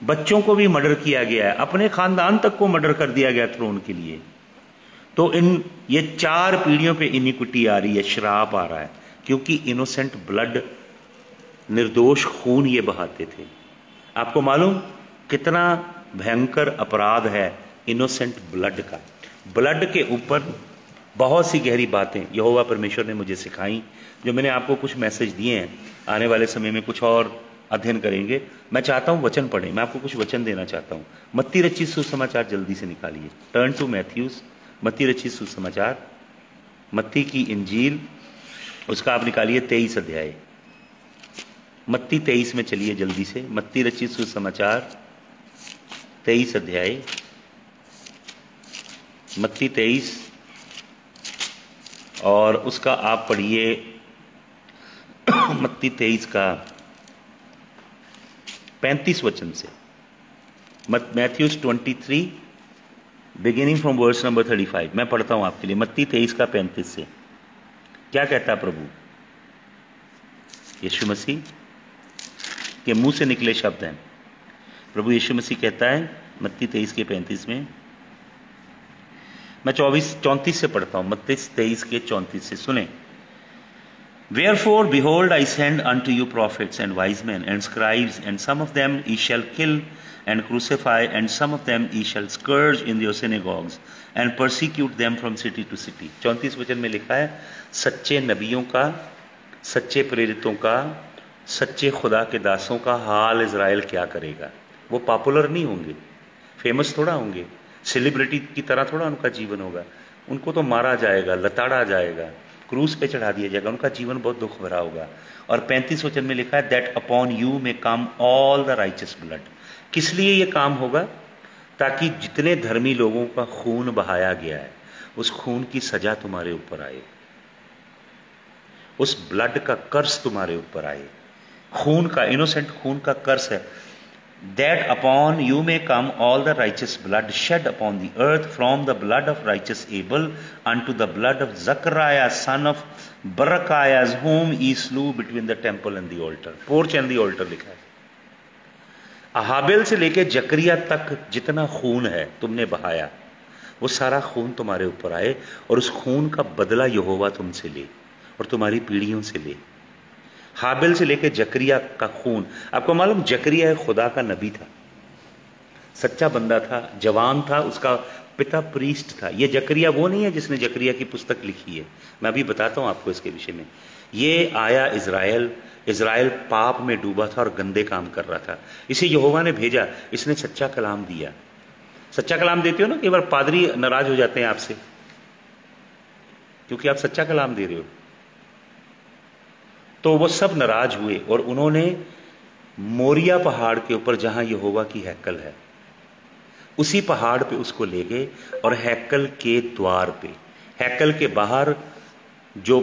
बच्चों को भी मर्डर किया गया है, अपने खानदान तक को मर्डर कर दिया गया थ्रोन के लिए। तो ये 4 पीढ़ियों पे इनिक्विटी आ रही है, श्राप आ रहा है, क्योंकि इनोसेंट ब्लड, निर्दोष खून ये बहाते थे। आपको मालूम कितना भयंकर अपराध है इनोसेंट ब्लड का। ब्लड के ऊपर बहुत सी गहरी बातें यहोवा परमेश्वर ने मुझे सिखाई, जो मैंने आपको कुछ मैसेज दिए हैं। आने वाले समय में कुछ और अध्ययन करेंगे। मैं चाहता हूं वचन पढ़ें, मैं आपको कुछ वचन देना चाहता हूं। मत्ती रचित सुसमाचार जल्दी से निकालिए, टर्न टू मैथ्यूज। मत्ती रचित सुसमाचार, मत्ती की इंजील, उसका आप निकालिए 23 अध्याय। मत्ती 23 में चलिए जल्दी से। मत्ती रचित सुसमाचार 23 अध्याय, मत्ती 23, और उसका आप पढ़िए मत्ती 23 का 35 वचन से। Matthews 23 beginning from verse number 35। मैं पढ़ता हूं आपके लिए मत्ती 23 का 35 से। क्या कहता है प्रभु यीशु मसीह के मुंह से निकले शब्द हैं। प्रभु यीशु मसीह कहता है मत्ती 23 के 35 में, मैं 34 से पढ़ता हूं, मत्ती 23 के 34 से सुने। Wherefore, behold, I send unto you prophets and wise men and scribes, and some of them ye shall kill and crucify, and some of them ye shall scourge in your synagogues, and persecute them from city to city। 34 वचन में लिखा है, सच्चे नबियों का, सच्चे प्रेरितों का, सच्चे खुदा के दासों का हाल इज़राइल क्या करेगा। वो पॉपुलर नहीं होंगे, फेमस थोड़ा होंगे, सेलिब्रिटी की तरह थोड़ा उनका जीवन होगा। उनको तो मारा जाएगा, लताड़ा जाएगा, क्रूस पे चढ़ा दिया जाएगा, उनका जीवन बहुत दुख भरा होगा। और 35 वचन में लिखा है, दैट अपॉन यू में come all the righteous blood. किस लिए ये काम होगा? ताकि जितने धर्मी लोगों का खून बहाया गया है, उस खून की सजा तुम्हारे ऊपर आए, उस ब्लड का कर्स तुम्हारे ऊपर आए। खून का, इनोसेंट खून का कर्स है। That upon you may come all the righteous blood shed upon the earth, from the blood of righteous Abel unto the blood of Zechariah son of Barachiah, whom ye slew between the temple and the altar। porch and the altar लिखा है। अहाबेल से लेके जकरिया तक जितना खून है तुमने बहाया, वो सारा खून तुम्हारे ऊपर आए, और उस खून का बदला यहोवा तुमसे ले और तुम्हारी पीढ़ियों से ले। हाबिल से लेकर जकरिया का खून, आपको मालूम जकरिया खुदा का नबी था, सच्चा बंदा था, जवान था, उसका पिता प्रीस्ट था। ये जकरिया वो नहीं है जिसने जकरिया की पुस्तक लिखी है, मैं अभी बताता हूं आपको इसके विषय में। ये आया इज़राइल पाप में डूबा था और गंदे काम कर रहा था, इसे यहोवा ने भेजा, इसने सच्चा कलाम दिया। सच्चा कलाम देते हो ना, कई बार पादरी नाराज हो जाते हैं आपसे क्योंकि आप सच्चा कलाम दे रहे हो। तो वो सब नाराज हुए और उन्होंने मोरिया पहाड़ के ऊपर, जहां यहोवा की हैकल है, उसी पहाड़ पे उसको ले गए, और हैकल के द्वार पे, हैकल के बाहर जो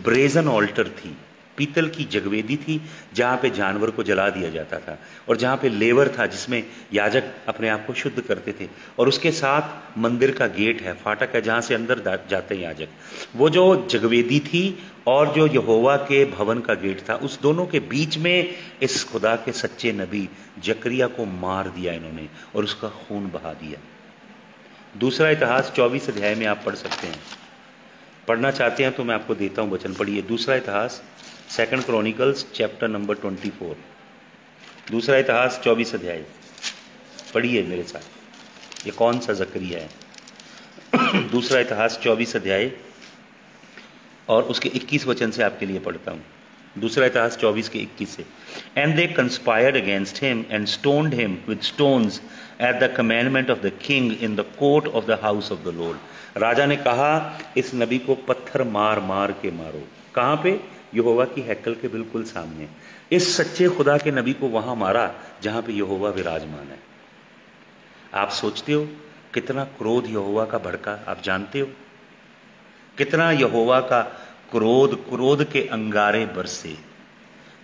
ब्रेजन ऑल्टर थी, पीतल की जगवेदी थी, जहां पे जानवर को जला दिया जाता था, और जहां पे लेवर था जिसमें याजक अपने आप को शुद्ध करते थे, और उसके साथ मंदिर का गेट है, फाटक है, जहां से अंदर जाते हैं याजक। वो जो जगवेदी थी और जो यहोवा के भवन का गेट था, उस दोनों के बीच में इस खुदा के सच्चे नबी जकरिया को मार दिया इन्होंने, और उसका खून बहा दिया। दूसरा इतिहास 24 अध्याय में आप पढ़ सकते हैं। पढ़ना चाहते हैं तो मैं आपको देता हूं वचन, पढ़िए। दूसरा इतिहास, 2 क्रॉनिकल्स चैप्टर नंबर 24। दूसरा इतिहास 24 अध्याय पढ़िए मेरे साथ। ये कौन सा जकरिया है? दूसरा इतिहास 24 अध्याय और उसके 21 वचन से आपके लिए पढ़ता हूं। दूसरा इतिहास 24 के 21 से। And they conspired against him and stoned him with stones at the commandment of the king in the court of the house of the Lord. राजा ने कहा इस नबी को पत्थर मार मार के मारो। कहां पे? यहोवा की हैकल के बिल्कुल सामने। इस सच्चे खुदा के नबी को वहां मारा जहां पे यहोवा विराजमान है। आप सोचते हो कितना क्रोध यहोवा का भड़का? आप जानते हो कितना यहोवा का क्रोध के अंगारे बरसे?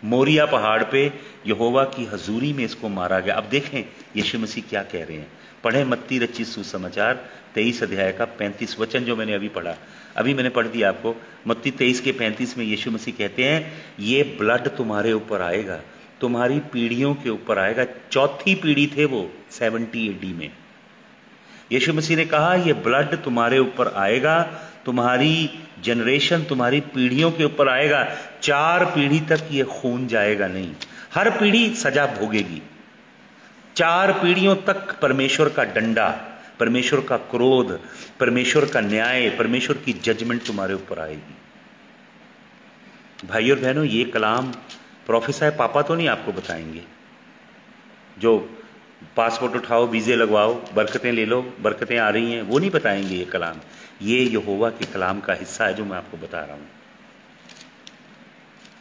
मोरिया पहाड़ पे यहोवा की हजूरी में इसको मारा गया। अब देखें यीशु मसीह क्या कह रहे हैं। पढ़े मत्ती रचित सुसमाचार 23 अध्याय का 35 वचन जो मैंने अभी पढ़ा, अभी मैंने पढ़ दिया आपको। मत्ती 23 के 35 में यीशु मसीह कहते हैं ये ब्लड तुम्हारे ऊपर आएगा, तुम्हारी पीढ़ियों के ऊपर आएगा। चौथी पीढ़ी थे वो 70 AD में। यीशु मसीह ने कहा ये ब्लड तुम्हारे ऊपर आएगा, तुम्हारी जनरेशन, तुम्हारी पीढ़ियों के ऊपर आएगा। 4 पीढ़ी तक ये खून जाएगा नहीं, हर पीढ़ी सजा भोगेगी। 4 पीढ़ियों तक परमेश्वर का डंडा, परमेश्वर का क्रोध, परमेश्वर का न्याय, परमेश्वर की जजमेंट तुम्हारे ऊपर आएगी। भाइयों और बहनों, ये कलाम प्रोफेसर पापा तो नहीं आपको बताएंगे जो पासपोर्ट उठाओ, वीजे लगवाओ, बरकतें ले लो, बरकतें आ रही हैं, वो नहीं बताएंगे ये कलाम। ये यहोवा के कलाम का हिस्सा है जो मैं आपको बता रहा हूं।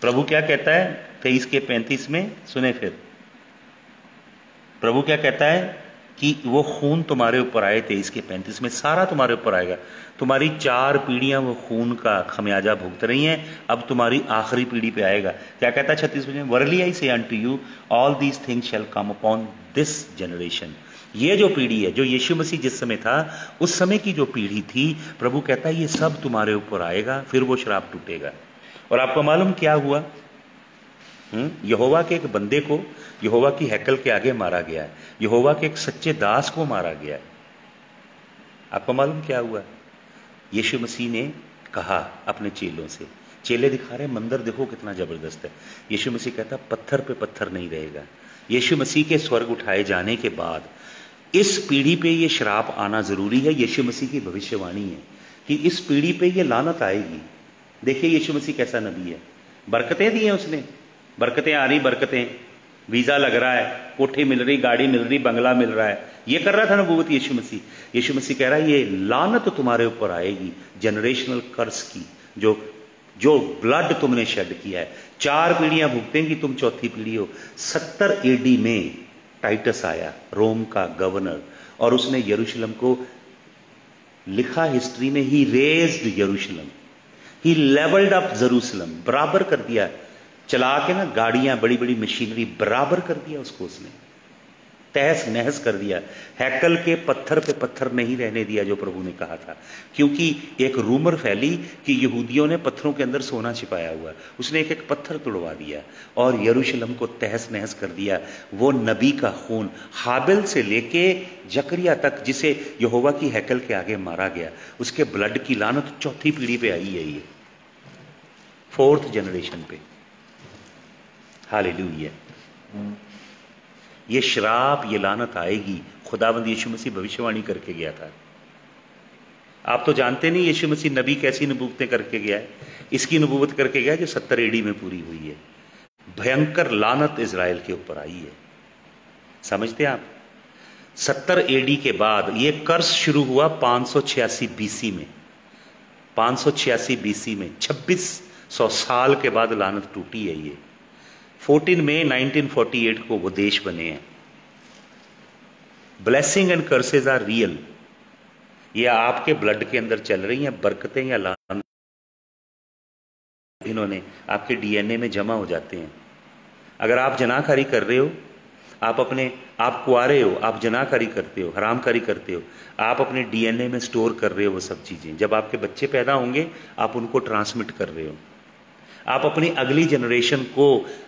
प्रभु क्या कहता है 23 के 35 में? सुने फिर। प्रभु क्या कहता है कि वो खून तुम्हारे ऊपर आए 23 के 35 में, सारा तुम्हारे ऊपर आएगा। तुम्हारी 4 पीढ़ियां वो खून का खमियाजा भुगत रही हैं, अब तुम्हारी आखिरी पीढ़ी पे आएगा। क्या कहता है 36 में, verily I say unto you all these things shall come upon this generation. ये जो पीढ़ी है, जो यीशु मसीह जिस समय था उस समय की जो पीढ़ी थी, प्रभु कहता है ये सब तुम्हारे ऊपर आएगा, फिर वो शराब टूटेगा। और आपको मालूम क्या हुआ? यहोवा के एक बंदे को यहोवा की हैकल के आगे मारा गया है, यहोवा के एक सच्चे दास को मारा गया है। आपको मालूम क्या हुआ? यीशु मसीह ने कहा अपने चेलों से, चेले दिखा रहे मंदिर देखो कितना जबरदस्त है, यीशु मसीह कहता पत्थर पे पत्थर नहीं रहेगा। यीशु मसीह के स्वर्ग उठाए जाने के बाद इस पीढ़ी पे ये श्राप आना जरूरी है। यीशु मसीह की भविष्यवाणी है कि इस पीढ़ी पे ये लानत आएगी। देखिए यीशु मसीह कैसा नबी है, बरकतें दी हैं उसने, बरकतें आ रही, बरकतें, वीजा लग रहा है, कोठी मिल रही, गाड़ी मिल रही, बंगला मिल रहा है, ये कर रहा था नबूवत यीशु मसीह। यीशु मसीह कह रहा है ये लानत तुम्हारे ऊपर आएगी, जनरेशनल कर्स की, जो ब्लड तुमने शेड किया है। 4 पीढ़ियां भुगतेंगी, तुम चौथी पीढ़ी हो। 70 AD में टाइटस आया, रोम का गवर्नर, और उसने यरूशलेम को, लिखा हिस्ट्री में, ही रेज्ड यरूशलेम, ही लेवल्ड अप जेरूशलेम, बराबर कर दिया, चला के ना गाड़ियां, बड़ी बड़ी मशीनरी, बराबर कर दिया उसको, उसने तहस नहस कर दिया। हैकल के पत्थर पे पत्थर नहीं रहने दिया जो प्रभु ने कहा था, क्योंकि एक रूमर फैली कि यहूदियों ने पत्थरों के अंदर सोना छिपाया हुआ। उसने एक एक पत्थर तोड़वा दिया और यरूशलेम को तहस नहस कर दिया। वो नबी का खून हाबिल से लेके जकरिया तक, जिसे यहोवा की हैकल के आगे मारा गया, उसके ब्लड की लानत चौथी पीढ़ी पे आई है, ये 4th जनरेशन पे। हालेलुया। ये श्राप, ये लानत आएगी। खुदावंद यीशु मसीह भविष्यवाणी करके गया था। आप तो जानते नहीं यीशु मसीह नबी कैसी नबूवतें करके गया है। इसकी नबूवत करके गया जो 70 AD में पूरी हुई है। भयंकर लानत इजराइल के ऊपर आई है, समझते आप? 70 AD के बाद ये कर्स शुरू हुआ 586 BC में। 586 BC में 2600 साल के बाद लानत टूटी है। ये 14 मई 1948 को वो देश बने हैं। Blessing and curses are real. ये आपके ब्लड के अंदर चल रही हैं, बरकतें या लानत इन्होंने आपके DNA में जमा हो जाते हैं। अगर आप जनाकारी कर रहे हो, आप कुआरे हो, आप जनाकारी करते हो, हरामकारी करते हो, आप अपने DNA में स्टोर कर रहे हो वो सब चीजें। जब आपके बच्चे पैदा होंगे आप उनको ट्रांसमिट कर रहे हो, आप अपनी अगली जनरेशन को,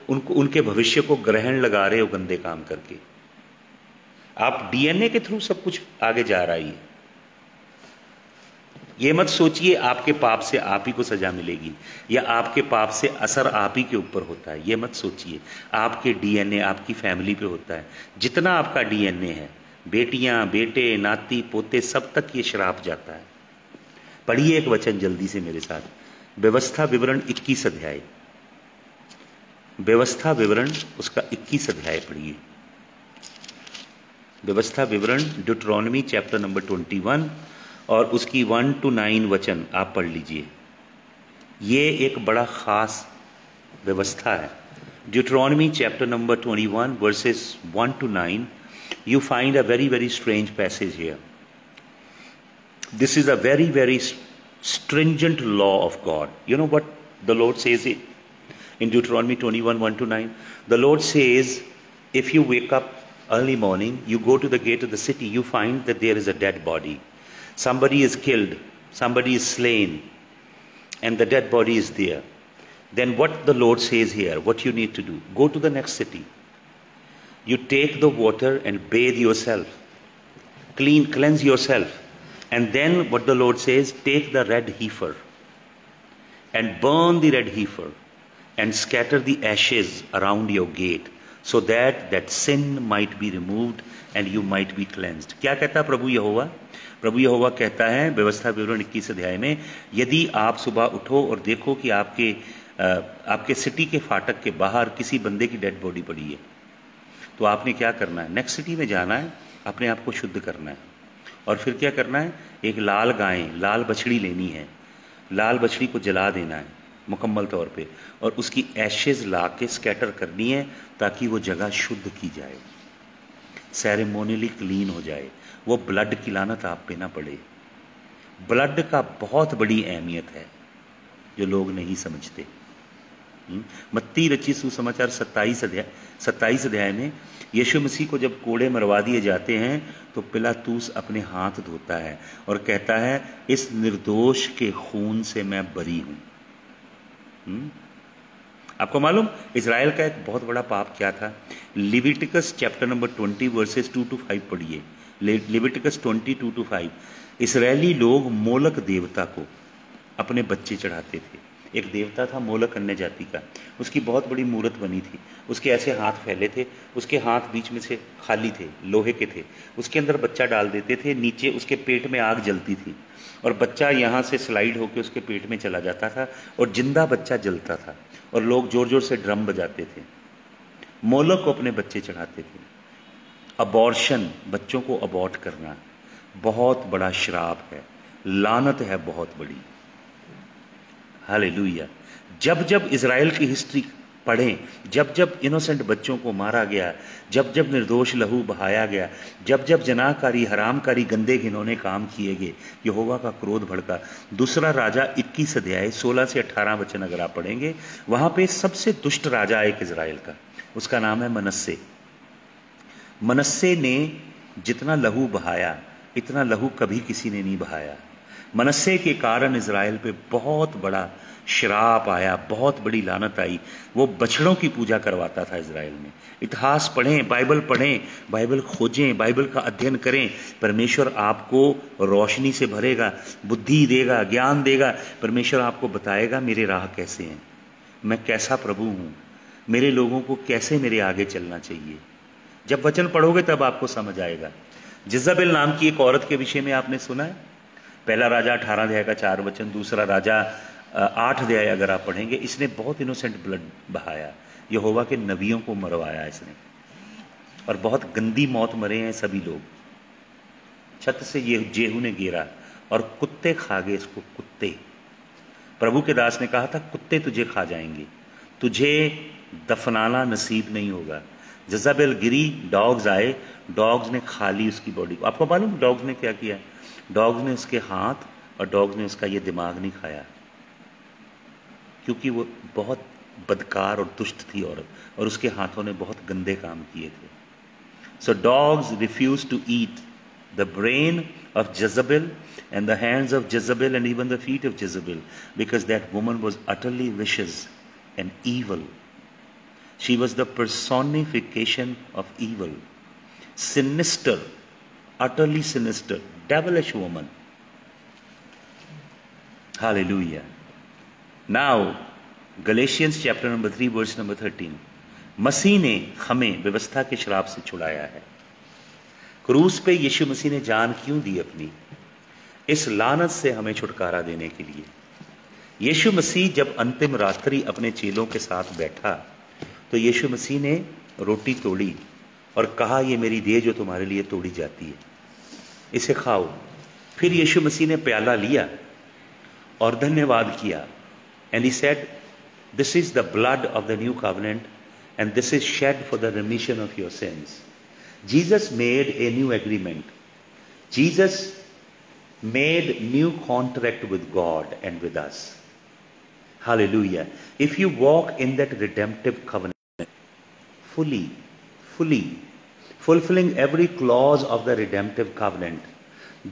उनके भविष्य को ग्रहण लगा रहे हो गंदे काम करके। आप DNA के थ्रू सब कुछ आगे जा रहा है। ये मत सोचिए आपके पाप से आप ही को सजा मिलेगी या आपके पाप से असर आप ही के ऊपर होता है। ये मत सोचिए, आपके DNA, आपकी फैमिली पे होता है। जितना आपका DNA है, बेटियां, बेटे, नाती, पोते, सब तक ये श्राप जाता है। पढ़िए एक वचन जल्दी से मेरे साथ, व्यवस्था विवरण 21 अध्याय, व्यवस्था विवरण उसका 21 अध्याय पढ़िए। व्यवस्था विवरण ड्यूटरोनॉमी चैप्टर नंबर 21 और उसकी 1 to 9 वचन आप पढ़ लीजिए। ये एक बड़ा खास व्यवस्था है। ड्यूटरोनॉमी chapter number 21 versus 1 to 9, you find a very very strange passage here. This is a very very stringent law of God. You know what the Lord says in Deuteronomy 21, 1 to 9? The Lord says, if you wake up early morning, you go to the gate of the city, you find that there is a dead body. Somebody is killed, somebody is slain, and the dead body is there. Then what the Lord says here, what you need to do, go to the next city. You take the water and bathe yourself, cleanse yourself. And then what the Lord says, take the red heifer and burn the red heifer and scatter the ashes around your gate so that sin might be removed and you might be cleansed. क्या कहता है प्रभु यहोवा? प्रभु यहोवा कहता है व्यवस्था विवरण 21 अध्याय में, यदि आप सुबह उठो और देखो कि आपके सिटी के फाटक के बाहर किसी बंदे की डेड बॉडी पड़ी है, तो आपने क्या करना है? नेक्स्ट सिटी में जाना है, अपने आप को शुद्ध करना है, और फिर क्या करना है? एक लाल गाय, लाल बछड़ी लेनी है, लाल बछड़ी को जला देना है मुकम्मल तौर पे, और उसकी एशेज ला के स्कैटर करनी है ताकि वो जगह शुद्ध की जाए। सेरेमोनियली क्लीन हो जाए, वो ब्लड की लानत आप पे ना पड़े। ब्लड का बहुत बड़ी अहमियत है जो लोग नहीं समझते। मत्ती रचित सुसमाचार 27 अध्याय में यीशु मसीह को जब कोड़े मरवा दिए जाते हैं तो पिलातूस अपने हाथ धोता है और कहता है इस निर्दोष के खून से मैं बरी हूं। आपको मालूम इजराइल का एक बहुत बड़ा पाप क्या था? लिविटिकस चैप्टर नंबर 20 वर्सेस 2 to 5 पढ़िए। लिविटिकस 22-5। इजरायली लोग मोलक देवता को अपने बच्चे चढ़ाते थे। एक देवता था मोलक अन्य जाति का, उसकी बहुत बड़ी मूर्त बनी थी, उसके ऐसे हाथ फैले थे, उसके हाथ बीच में से खाली थे, लोहे के थे, उसके अंदर बच्चा डाल देते थे, नीचे उसके पेट में आग जलती थी और बच्चा यहाँ से स्लाइड होकर उसके पेट में चला जाता था और जिंदा बच्चा जलता था और लोग जोर जोर से ड्रम बजाते थे। मोलक को अपने बच्चे चढ़ाते थे। अबॉर्शन, बच्चों को अबॉर्ट करना बहुत बड़ा श्राप है, लानत है बहुत बड़ी। हालेलुया। जब जब इजराइल की हिस्ट्री पढ़ें, जब जब इनोसेंट बच्चों को मारा गया, जब जब निर्दोष लहू बहाया गया, जब जब जनाकारी हरामकारी गंदे घिनौने काम किए गए, यहोवा का क्रोध भड़का। दूसरा राजा 21 अध्याय 16 से 18 वचन अगर आप पढ़ेंगे, वहां पे सबसे दुष्ट राजा एक इजराइल का, उसका नाम है मनस्से। मनस्से ने जितना लहू बहाया इतना लहू कभी किसी ने नहीं बहाया। मनस्से के कारण इजराइल पे बहुत बड़ा श्राप आया, बहुत बड़ी लानत आई। वो बछड़ों की पूजा करवाता था इजराइल में। इतिहास पढ़ें, बाइबल पढ़ें, बाइबल खोजें, बाइबल का अध्ययन करें। परमेश्वर आपको रोशनी से भरेगा, बुद्धि देगा, ज्ञान देगा। परमेश्वर आपको बताएगा मेरे राह कैसे हैं, मैं कैसा प्रभु हूं, मेरे लोगों को कैसे मेरे आगे चलना चाहिए। जब वचन पढ़ोगे तब आपको समझ आएगा। जिजबेल नाम की एक औरत के विषय में आपने सुना है? पहला राजा 18 अध्याय का 4 वचन, दूसरा राजा 8 अध्याय अगर आप पढ़ेंगे, इसने बहुत इनोसेंट ब्लड बहाया, यहोवा के नबियों को मरवाया इसने, और बहुत गंदी मौत मरे हैं सभी लोग। छत से ये जेहू ने गिरा और कुत्ते खा गए इसको, कुत्ते। प्रभु के दास ने कहा था कुत्ते तुझे खा जाएंगे, तुझे दफनाना नसीब नहीं होगा। जज़ाबेल गिरी, डॉग्स आए, डॉग्स ने खा ली उसकी बॉडी को। आपको मालूम डॉग्स ने क्या किया? डॉग्स ने उसके हाथ और डॉग्स ने उसका ये दिमाग नहीं खाया, क्योंकि वो बहुत बदकार और दुष्ट थी औरत, और उसके हाथों ने बहुत गंदे काम किए थे। So dogs refuse to eat the brain of Jezebel and the hands of Jezebel and even the feet of Jezebel, because that woman was utterly vicious and evil. She was the personification of evil, sinister, utterly sinister, devilish woman. Hallelujah. Now Galatians chapter number 3 verse number 13. मसीह ने हमें व्यवस्था के श्राप से छुड़ाया है। क्रूस पे यीशु मसीह ने जान क्यों दी अपनी? इस लानत से हमें छुटकारा देने के लिए। यीशु मसीह जब अंतिम रात्रि अपने चेलों के साथ बैठा तो यीशु मसीह ने रोटी तोड़ी और कहा ये मेरी देह जो तुम्हारे लिए तोड़ी जाती है, इसे खाओ। फिर यीशु मसीह ने प्याला लिया और धन्यवाद किया, and he said this is the blood of the new covenant and this is shed for the remission of your sins. Jesus made a new agreement. Jesus made new contract with God and with us. Hallelujah. If you walk in that redemptive covenant, fully fulfilling every clause of the redemptive covenant,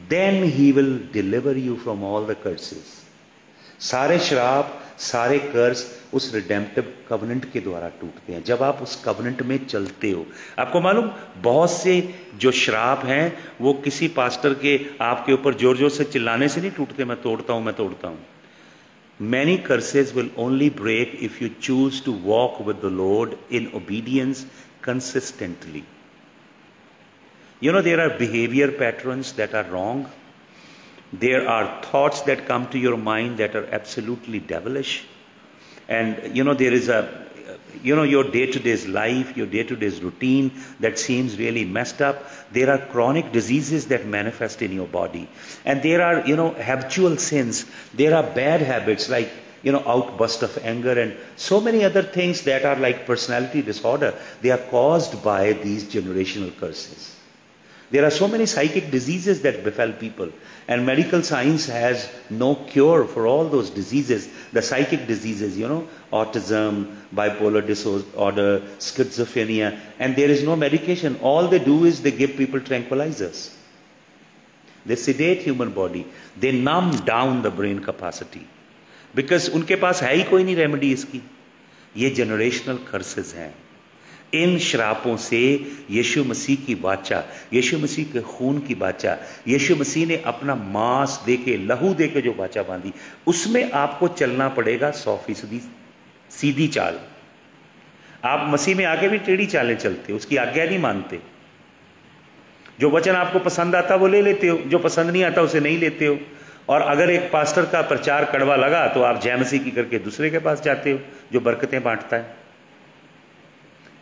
then He will deliver you from all the curses. सारे श्राप, सारे कर्स उस redemptive covenant के द्वारा टूटते हैं जब आप उस कवनेंट में चलते हो। आपको मालूम बहुत से जो श्राप हैं वो किसी पास्टर के आपके ऊपर जोर जोर से चिल्लाने से नहीं टूटते, मैं तोड़ता हूं, मैं तोड़ता हूं। Many curses will only break if you choose to walk with the Lord in obedience consistently. You know, there are behavior patterns that are wrong. There are thoughts that come to your mind that are absolutely devilish. And you know, there is your day-to-day life, your day-to-day routine that seems really messed up. There are chronic diseases that manifest in your body. And there are, habitual sins. There are bad habits like outburst of anger and so many other things that are like personality disorder. They are caused by these generational curses. There are so many psychic diseases that befell people, and medical science has no cure for all those diseases, the psychic diseases, autism, bipolar disorder, schizophrenia, and there is no medication. All they do is they give people tranquilizers. They sedate human body. They numb down the brain capacity. Because उनके पास है ही कोई नहीं remedy इसकी. ये generational curses हैं. इन श्रापों से यीशु मसीह की वाचा, यीशु मसीह के खून की वाचा, यीशु मसीह ने अपना मांस देके, लहू देके जो वाचा बांधी, उसमें आपको चलना पड़ेगा 100% सीधी चाल. आप मसीह में आके भी टेढ़ी चालें चलते हो, उसकी आज्ञा नहीं मानते. जो वचन आपको पसंद आता वो ले लेते हो, जो पसंद नहीं आता उसे नहीं लेते हो. और अगर एक पास्टर का प्रचार कड़वा लगा तो आप जय मसीह की करके दूसरे के पास जाते हो जो बरकतें बांटता है.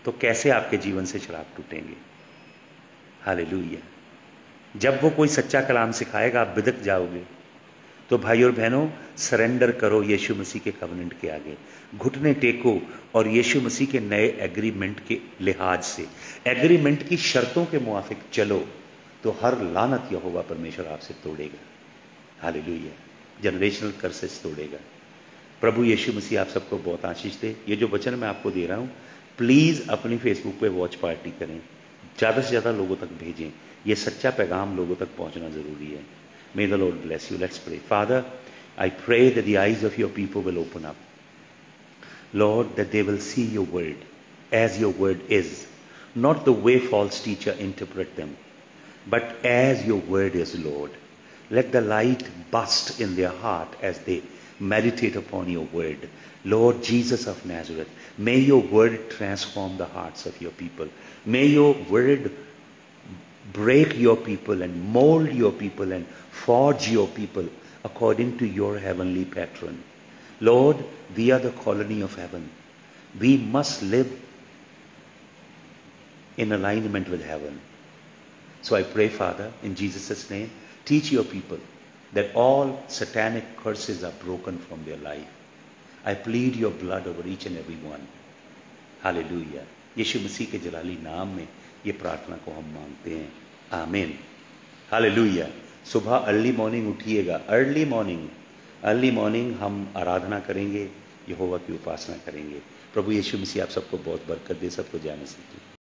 तो कैसे आपके जीवन से शराब टूटेंगे? हालेलुया. जब वो कोई सच्चा कलाम सिखाएगा आप बिदक जाओगे. तो भाई और बहनों, सरेंडर करो यीशु मसीह के कवनेंट के आगे, घुटने टेको और यीशु मसीह के नए एग्रीमेंट के लिहाज से, एग्रीमेंट की शर्तों के मुआफिक चलो, तो हर लानत यहोवा परमेश्वर आपसे तोड़ेगा. हालेलुया. जनरेशनल कर्सेस तोड़ेगा. प्रभु यीशु मसीह आप सबको बहुत आशीष दे. ये जो वचन मैं आपको दे रहा हूँ, प्लीज़ अपनी फेसबुक पे वॉच पार्टी करें, ज़्यादा से ज़्यादा लोगों तक भेजें. ये सच्चा पैगाम लोगों तक पहुँचना ज़रूरी है. May the Lord bless you. Let's pray. Father, I pray that the eyes of your people will open up. Lord, that they will see your word as your word is, not the way false teacher interpret them, but as your word is, Lord. Let the light burst in their heart as they meditate upon your word. Lord Jesus of Nazareth, may your word transform the hearts of your people. May your word break your people and mold your people and forge your people according to your heavenly pattern. Lord, we are the colony of heaven. We must live in alignment with heaven. So I pray, Father, in Jesus' name, teach your people that all satanic curses are broken from their life. I plead your blood over each and every one. Hallelujah. यीशु मसीह के जलाली नाम में ये प्रार्थना को हम मांगते हैं. आमीन. हालेलुया. सुबह अर्ली मॉर्निंग उठिएगा. अर्ली मॉर्निंग हम आराधना करेंगे, यहोवा की उपासना करेंगे. प्रभु यीशु मसीह आप सबको बहुत बरकत दे. सबको जय मसीह.